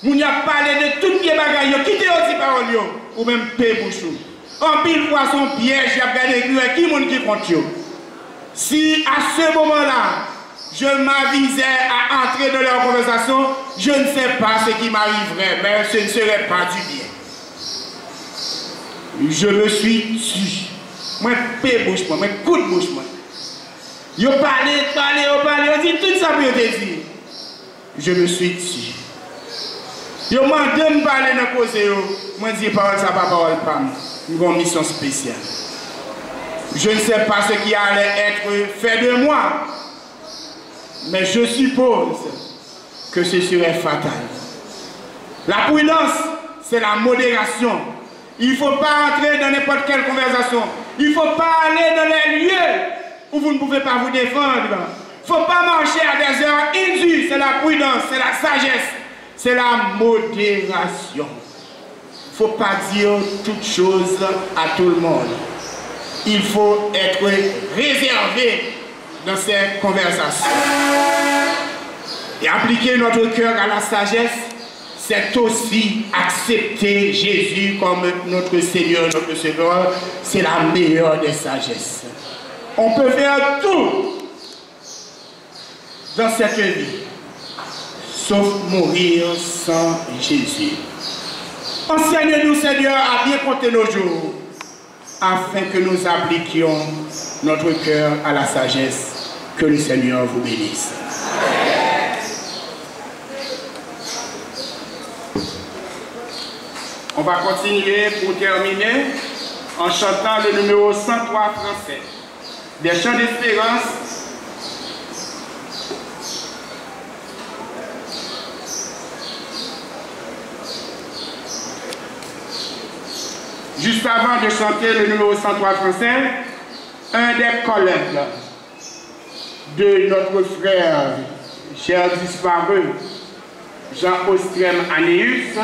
Vous n'y a parlé de toutes les bagailles, quittez aussi paroles, ou même pébouchou. En pile fois son piège, il y a regardé qui est qui compte. Si à ce moment-là, je m'avisais à entrer dans leur conversation, je ne sais pas ce qui m'arriverait, mais ce ne serait pas du bien. Je me suis tué. Moi, pébouche, moi, coup de bouche, moi. Yo parlé, on dit tout ça pour te dire. Je me suis tué. Yo m'a demandé de parler dans le cause, moi je dis parole ça, pas parole, pas. Une mission spéciale. Je ne sais pas ce qui allait être fait de moi, mais je suppose que ce serait fatal. La prudence, c'est la modération. Il ne faut pas entrer dans n'importe quelle conversation. Il ne faut pas aller dans les lieux où vous ne pouvez pas vous défendre. Il ne faut pas marcher à des heures indues. C'est la prudence, c'est la sagesse, c'est la modération. Il ne faut pas dire toutes choses à tout le monde. Il faut être réservé dans ces conversations. Et appliquer notre cœur à la sagesse, c'est aussi accepter Jésus comme notre Seigneur, notre Sauveur. C'est la meilleure des sagesses. On peut faire tout dans cette vie, sauf mourir sans Jésus. Enseigne-nous, Seigneur, à bien compter nos jours, afin que nous appliquions notre cœur à la sagesse. Que le Seigneur vous bénisse. On va continuer pour terminer en chantant le numéro 103 français. Des chants d'espérance. Juste avant de chanter le numéro 103 français, un des collègues de notre frère, cher disparu, Jean Ostrem Anéus,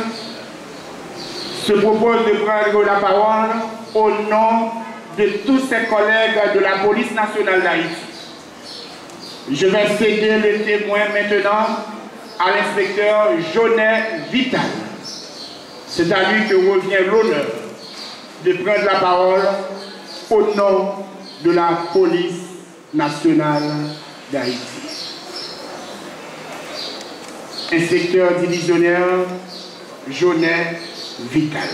se propose de prendre la parole au nom de tous ses collègues de la police nationale d'Haïti. Je vais céder le témoin maintenant à l'inspecteur Jonet Vital. C'est à lui que revient l'honneur de prendre la parole au nom de la police nationale d'Haïti. Inspecteur divisionnaire Jonet Vital.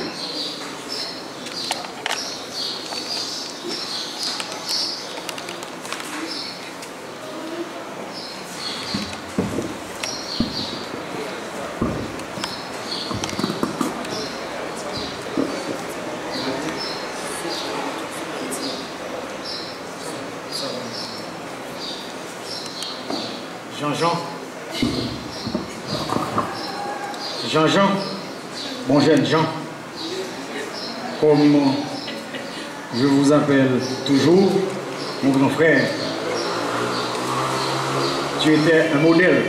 Jean-Jean, mon jeune Jean, comme je vous appelle toujours, mon grand frère, tu étais un modèle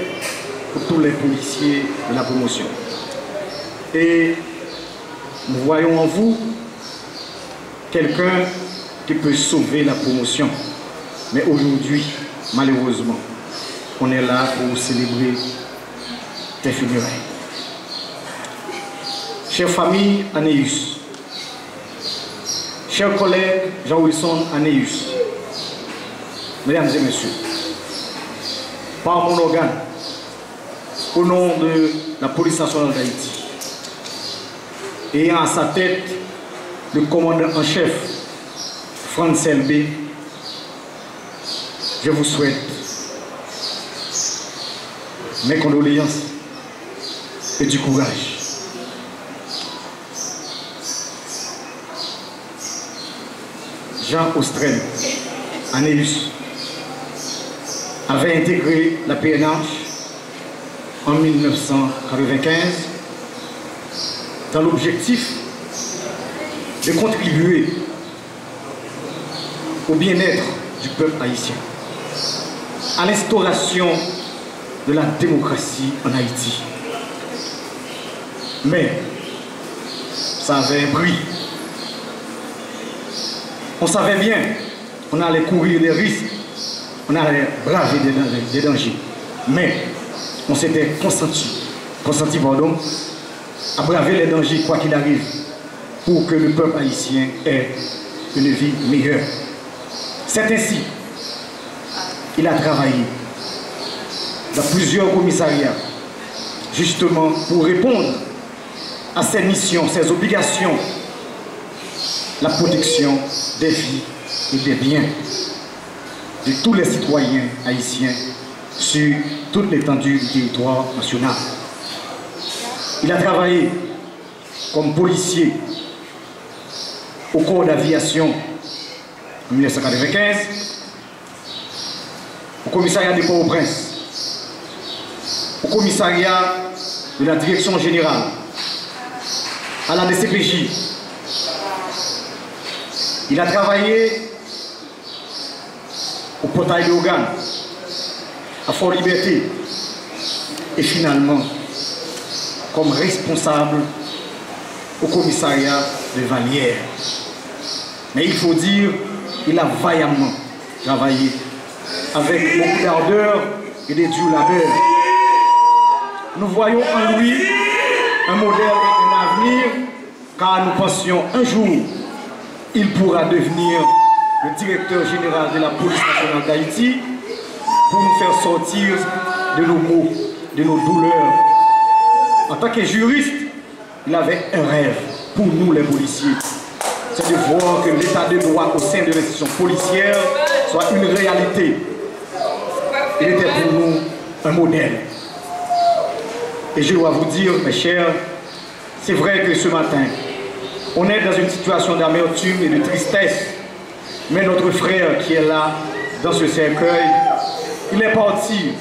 pour tous les policiers de la promotion. Et nous voyons en vous quelqu'un qui peut sauver la promotion. Mais aujourd'hui, malheureusement, on est là pour célébrer tes funérailles. Chère famille Anéus, chers collègues Jean-Wilson Anéus, mesdames et messieurs, par mon organe, au nom de la police nationale d'Haïti, ayant à sa tête le commandant en chef, Franz Selbe, je vous souhaite mes condoléances et du courage. Jean Ostrem Anéus avait intégré la PNH en 1995 dans l'objectif de contribuer au bien-être du peuple haïtien, à l'instauration de la démocratie en Haïti. Mais ça avait un prix. On savait bien qu'on allait courir des risques, on allait braver des dangers. Mais on s'était consenti à braver les dangers quoi qu'il arrive pour que le peuple haïtien ait une vie meilleure. C'est ainsi qu'il a travaillé dans plusieurs commissariats justement pour répondre à ses missions, ses obligations, la protection des vies et des biens de tous les citoyens haïtiens sur toute l'étendue du territoire national. Il a travaillé comme policier au corps d'aviation en 1995, au commissariat de Port-au-Prince, au commissariat de la direction générale, à la DCPJ. Il a travaillé au portail de Hogan, à Fort-Liberté, et finalement comme responsable au commissariat de Vallière. Mais il faut dire qu'il a vaillamment travaillé avec beaucoup d'ardeur et de dur labeur. Nous voyons en lui un modèle et un avenir, car nous pensions un jour il pourra devenir le directeur général de la police nationale d'Haïti pour nous faire sortir de nos maux, de nos douleurs. En tant que juriste, il avait un rêve pour nous les policiers. C'est de voir que l'état de droit au sein de l'institution policière soit une réalité. Il était pour nous un modèle. Et je dois vous dire, mes chers, c'est vrai que ce matin, On est dans une situation d'amertume et de tristesse. Mais notre frère qui est là, dans ce cercueil, il est parti.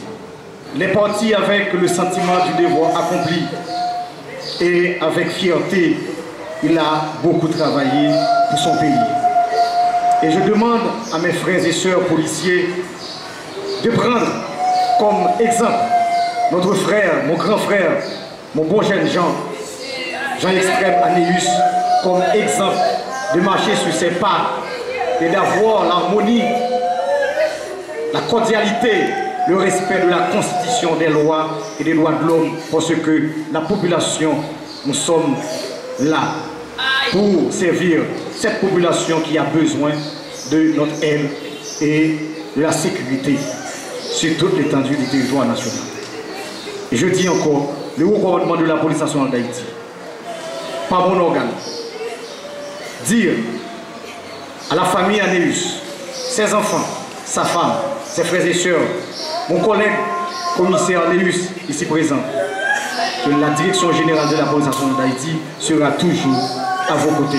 Il est parti avec le sentiment du devoir accompli. Et avec fierté, il a beaucoup travaillé pour son pays. Et je demande à mes frères et sœurs policiers de prendre comme exemple notre frère, mon grand frère, mon bon jeune Jean-Extrême Anéus, comme exemple de marcher sur ses pas et d'avoir l'harmonie, la cordialité, le respect de la Constitution, des lois et des droits de l'homme, parce que la population, nous sommes là pour servir cette population qui a besoin de notre aide et de la sécurité sur toute l'étendue du territoire national. Et je dis encore, le haut commandement de la police nationale d'Haïti, par mon organe, dire à la famille Anéus, ses enfants, sa femme, ses frères et sœurs, mon collègue commissaire Anéus, ici présent, que la direction générale de la police nationale d'Haïti sera toujours à vos côtés.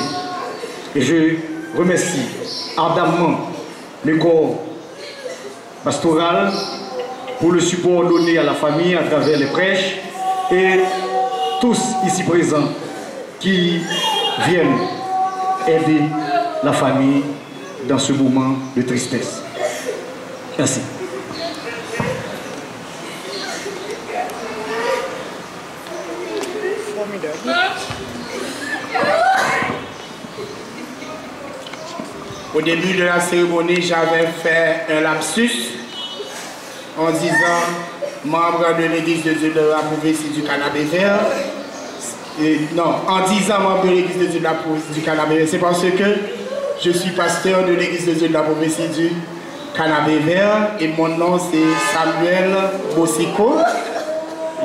Et je remercie ardemment le corps pastoral pour le support donné à la famille à travers les prêches et tous ici présents qui viennent aider la famille dans ce moment de tristesse. Merci. Au début de la cérémonie, j'avais fait un lapsus en disant membre de l'Église de Dieu de la prophétie du Canada-Vert. Non, en disant membre de l'Église de Dieu de la prophétie du Canada-Vert, c'est parce que je suis pasteur de l'Église de Dieu de la prophétie du Canada-Vert et mon nom c'est Samuel Bossico.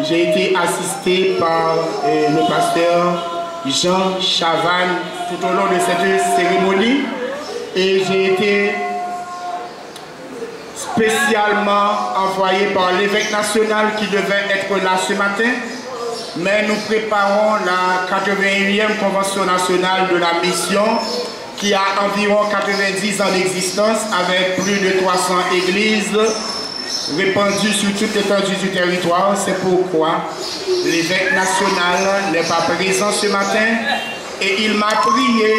J'ai été assisté par le pasteur Jean Chavannes tout au long de cette cérémonie. Et j'ai été spécialement envoyé par l'évêque national qui devait être là ce matin. Mais nous préparons la 81e Convention nationale de la mission qui a environ 90 ans d'existence avec plus de 300 églises répandues sur toute l'étendue du territoire. C'est pourquoi l'évêque national n'est pas présent ce matin et il m'a prié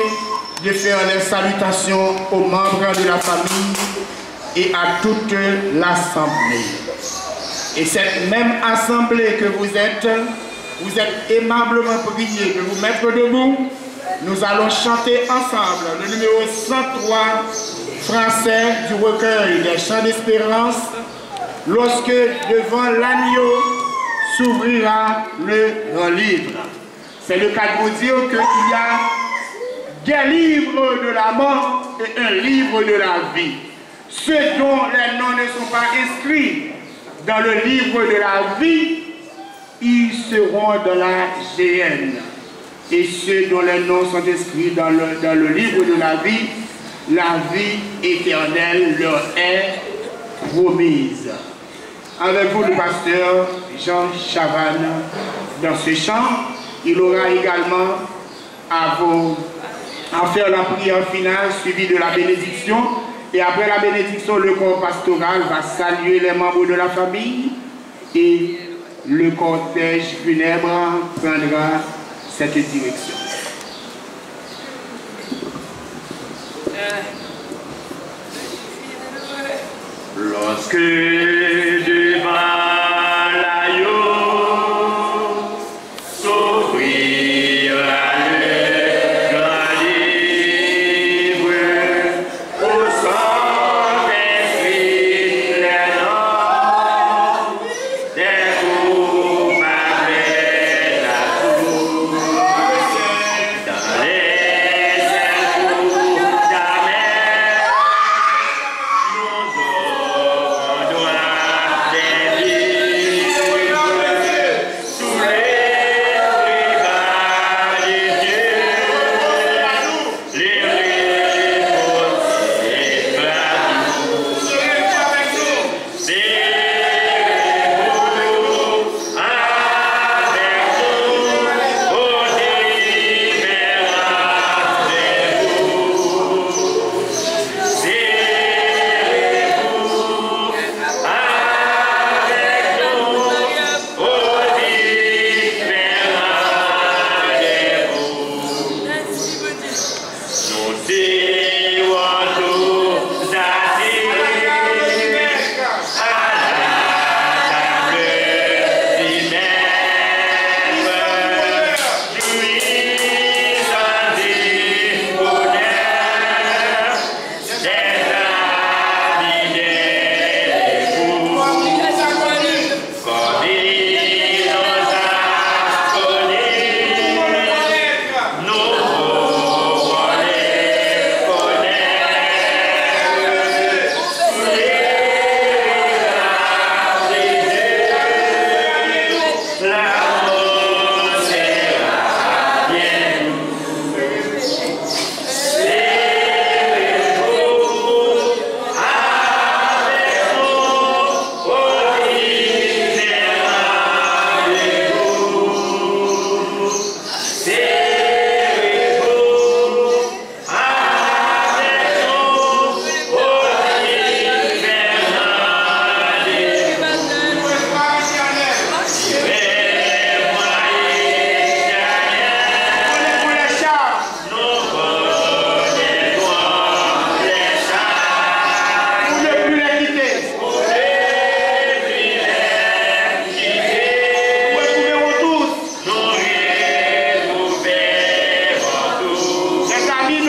de faire les salutations aux membres de la famille et à toute l'assemblée. Et cette même assemblée que vous êtes aimablement priés de vous mettre debout. Nous allons chanter ensemble le numéro 103 français du recueil des chants d'espérance, lorsque devant l'agneau s'ouvrira le grand livre. C'est le cas de vous dire qu'il y a des livres de la mort et un livre de la vie. Ceux dont les noms ne sont pas inscrits dans le livre de la vie, ils seront dans la géhenne. Et ceux dont les noms sont inscrits dans le livre de la vie éternelle leur est promise. Avec vous le pasteur Jean Chavannes dans ce chant, il aura également à faire la prière finale suivie de la bénédiction. Et après la bénédiction, le corps pastoral va saluer les membres de la famille et le cortège funèbre prendra cette direction. Lorsque devant l'agneau s'ouvrira le grand livre, où sont inscrits les noms des coupables à tous, dans les cercles jamais nous aurons droit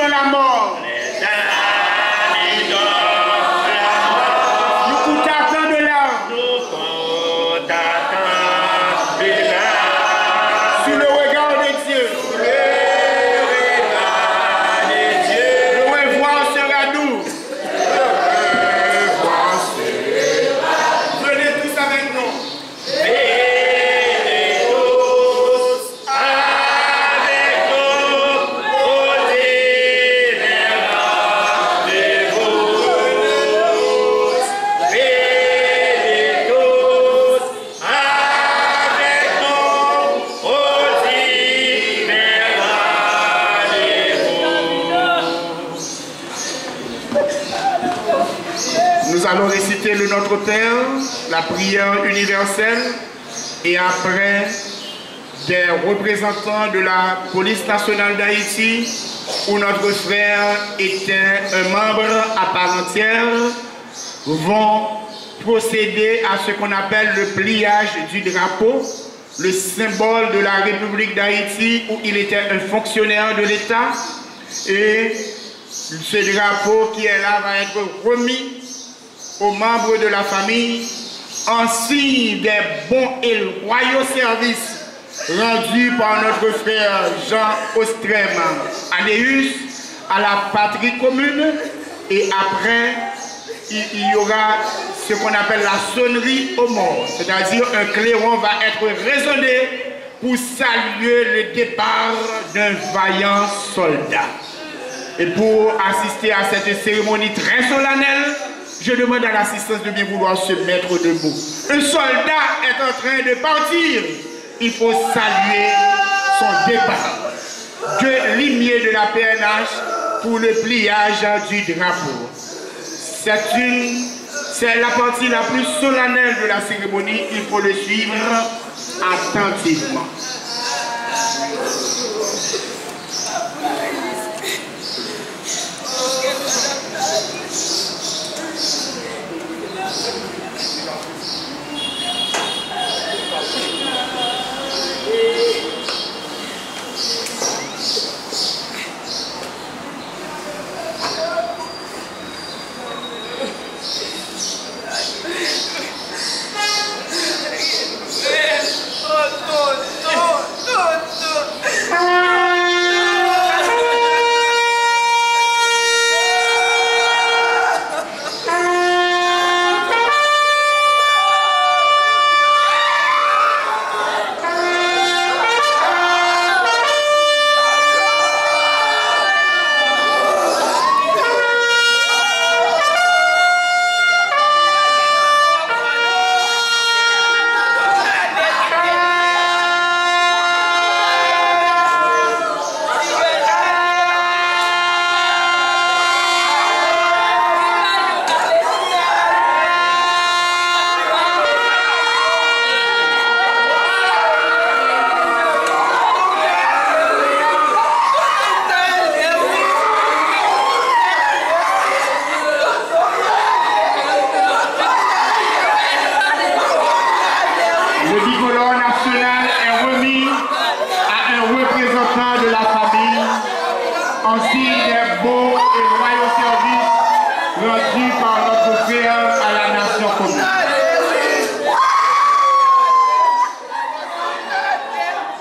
la mort. Nous contatons de larmes. Sur le regard de Dieu. Le revoir sera doux. Venez tous avec nous. Nous allons réciter le Notre Père, la prière universelle, et après, des représentants de la police nationale d'Haïti, où notre frère était un membre à part entière, vont procéder à ce qu'on appelle le pliage du drapeau, le symbole de la République d'Haïti, où il était un fonctionnaire de l'État, et ce drapeau qui est là va être remis aux membres de la famille en signe des bons et loyaux services rendus par notre frère Jean Ostrem Anéus à la patrie commune. Et après, il y aura ce qu'on appelle la sonnerie aux morts, c'est-à-dire un clairon va être résonné pour saluer le départ d'un vaillant soldat. Et pour assister à cette cérémonie très solennelle, je demande à l'assistance de bien vouloir se mettre debout. Un soldat est en train de partir. Il faut saluer son départ. De limier de la PNH pour le pliage du drapeau. C'est la partie la plus solennelle de la cérémonie. Il faut le suivre attentivement.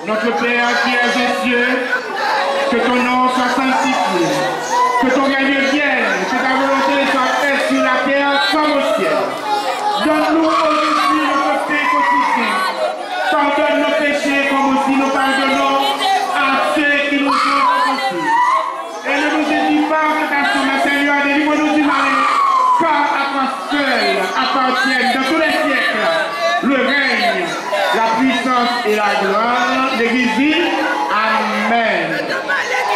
Notre Père qui es aux cieux, que ton nom soit sanctifié, que ton règne vienne, que ta volonté soit faite sur la terre comme au ciel. Donne-nous aujourd'hui notre pain quotidien. Pardonne nos péchés comme aussi nous pardonnons à ceux qui nous ont offensés. Et ne nous édis pas en tentation, mais Seigneur, délivre-nous du mal, car à toi seul appartiennent dans tous les siècles le règne, la puissance et la gloire. L'Église dit Amen.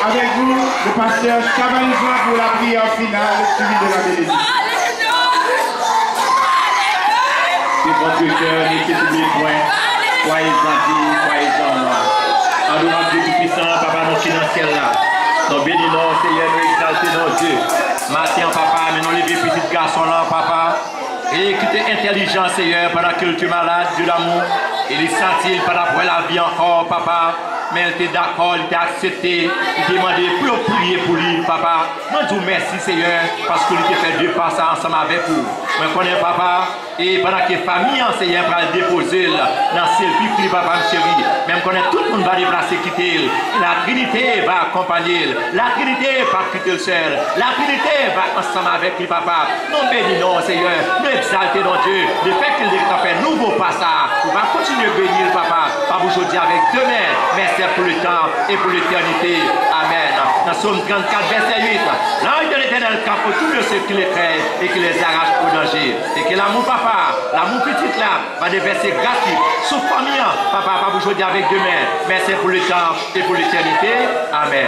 Avec vous, le pasteur Chavalizon pour la prière finale suivie de la bénédiction. Que votre cœur n'était plus point, soyez gentils, soyez en moi. En nous rendant Dieu puissant, papa, nous qui dans le ciel là. Nous bénissons, Seigneur, nous exaltons nos dieux. Matin, papa, mais nous lever petit garçon là, papa. Et écoutez intelligent, Seigneur, pendant que tu es malade, Dieu d'amour. Il est senti pendant pour la vie encore, papa. Mais il était d'accord, il était accepté. Il demandait pour prier pour lui, papa. papa, moi je vous remercie Seigneur parce que vous avez fait 2 pas ça ensemble avec vous. Moi je connais papa et pendant que la famille Seigneur va le déposer dans ce pic papa chéri, même connaît tout le monde va déplacer quitter. La Trinité va accompagner, la Trinité va quitter le seul, la Trinité va ensemble avec lui papa. Nous bénissons Seigneur, nous exaltons Dieu, le fait qu'il a fait nouveau pas ça, on va continuer à bénir papa, pas aujourd'hui avec demain, mais c'est pour le temps et pour l'éternité. Amen. Dans Somme 34, verset 8, l'ange de l'Éternel campe pour tous ceux qui les craignent et qui les arrachent au danger. Et que l'amour papa, l'amour petit là, va déverser gratuit. Sous famille, papa, pas aujourd'hui avec demain, mais c'est pour le temps et pour l'éternité. Amen.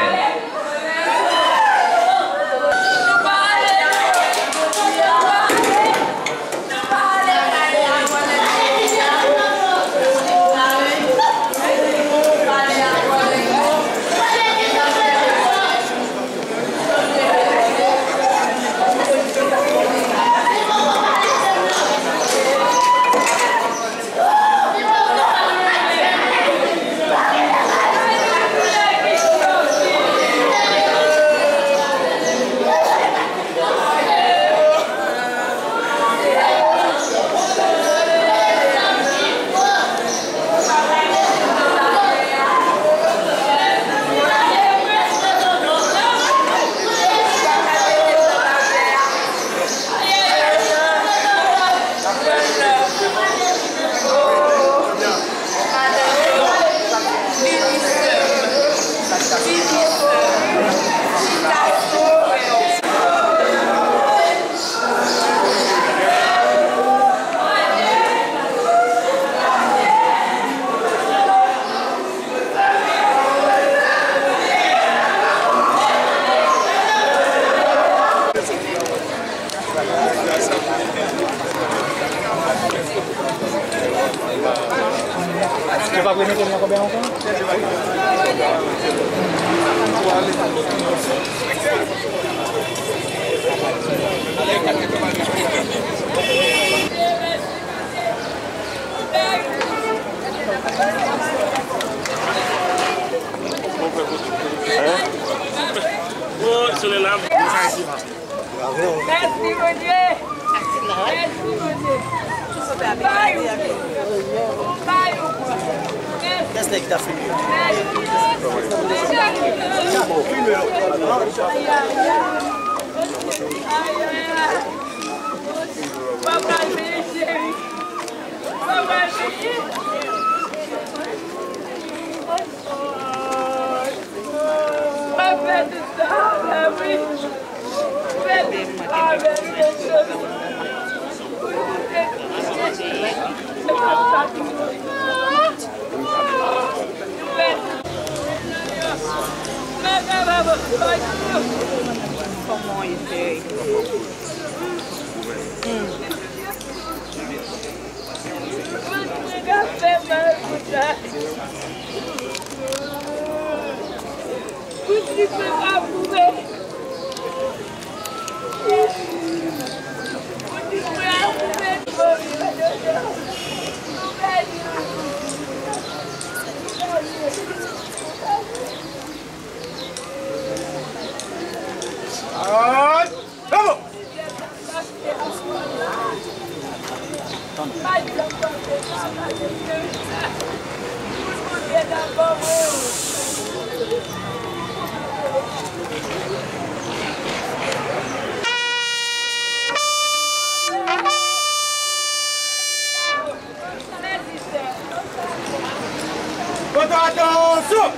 Attention!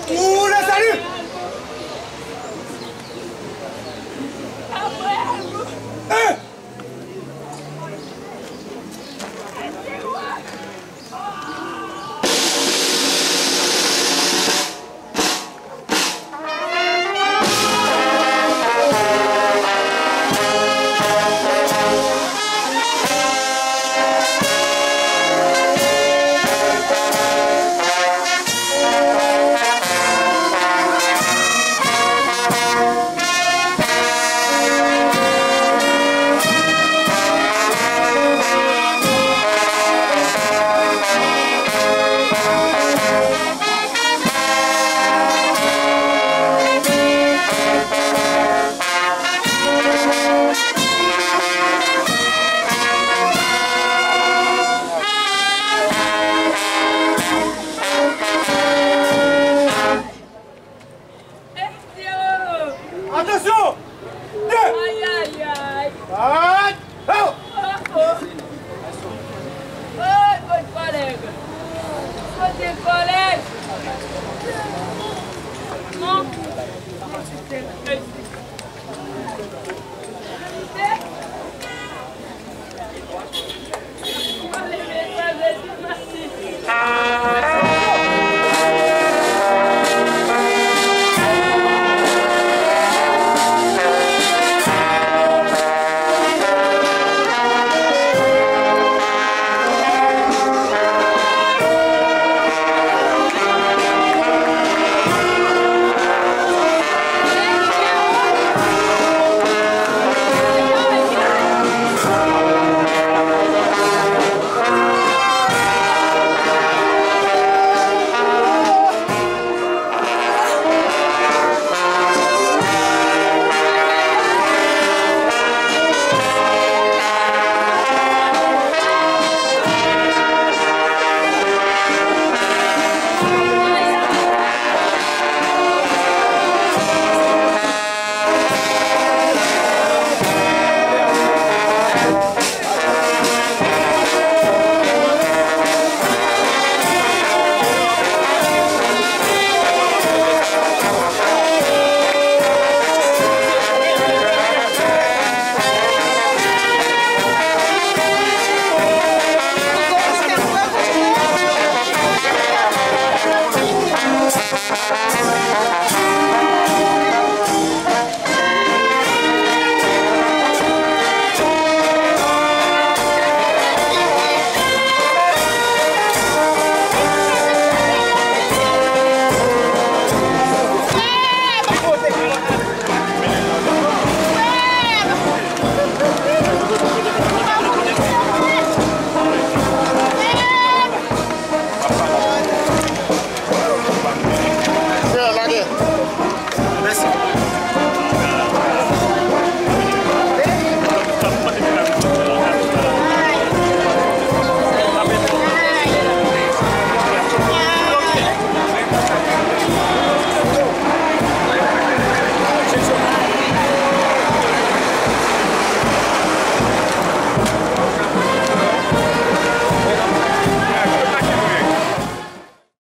Pour le salut! Attention! 2! Aïe, aïe, aïe. Aïe! Oh! Oh, oh. Oh, votre collègue. Votre collègue. Mon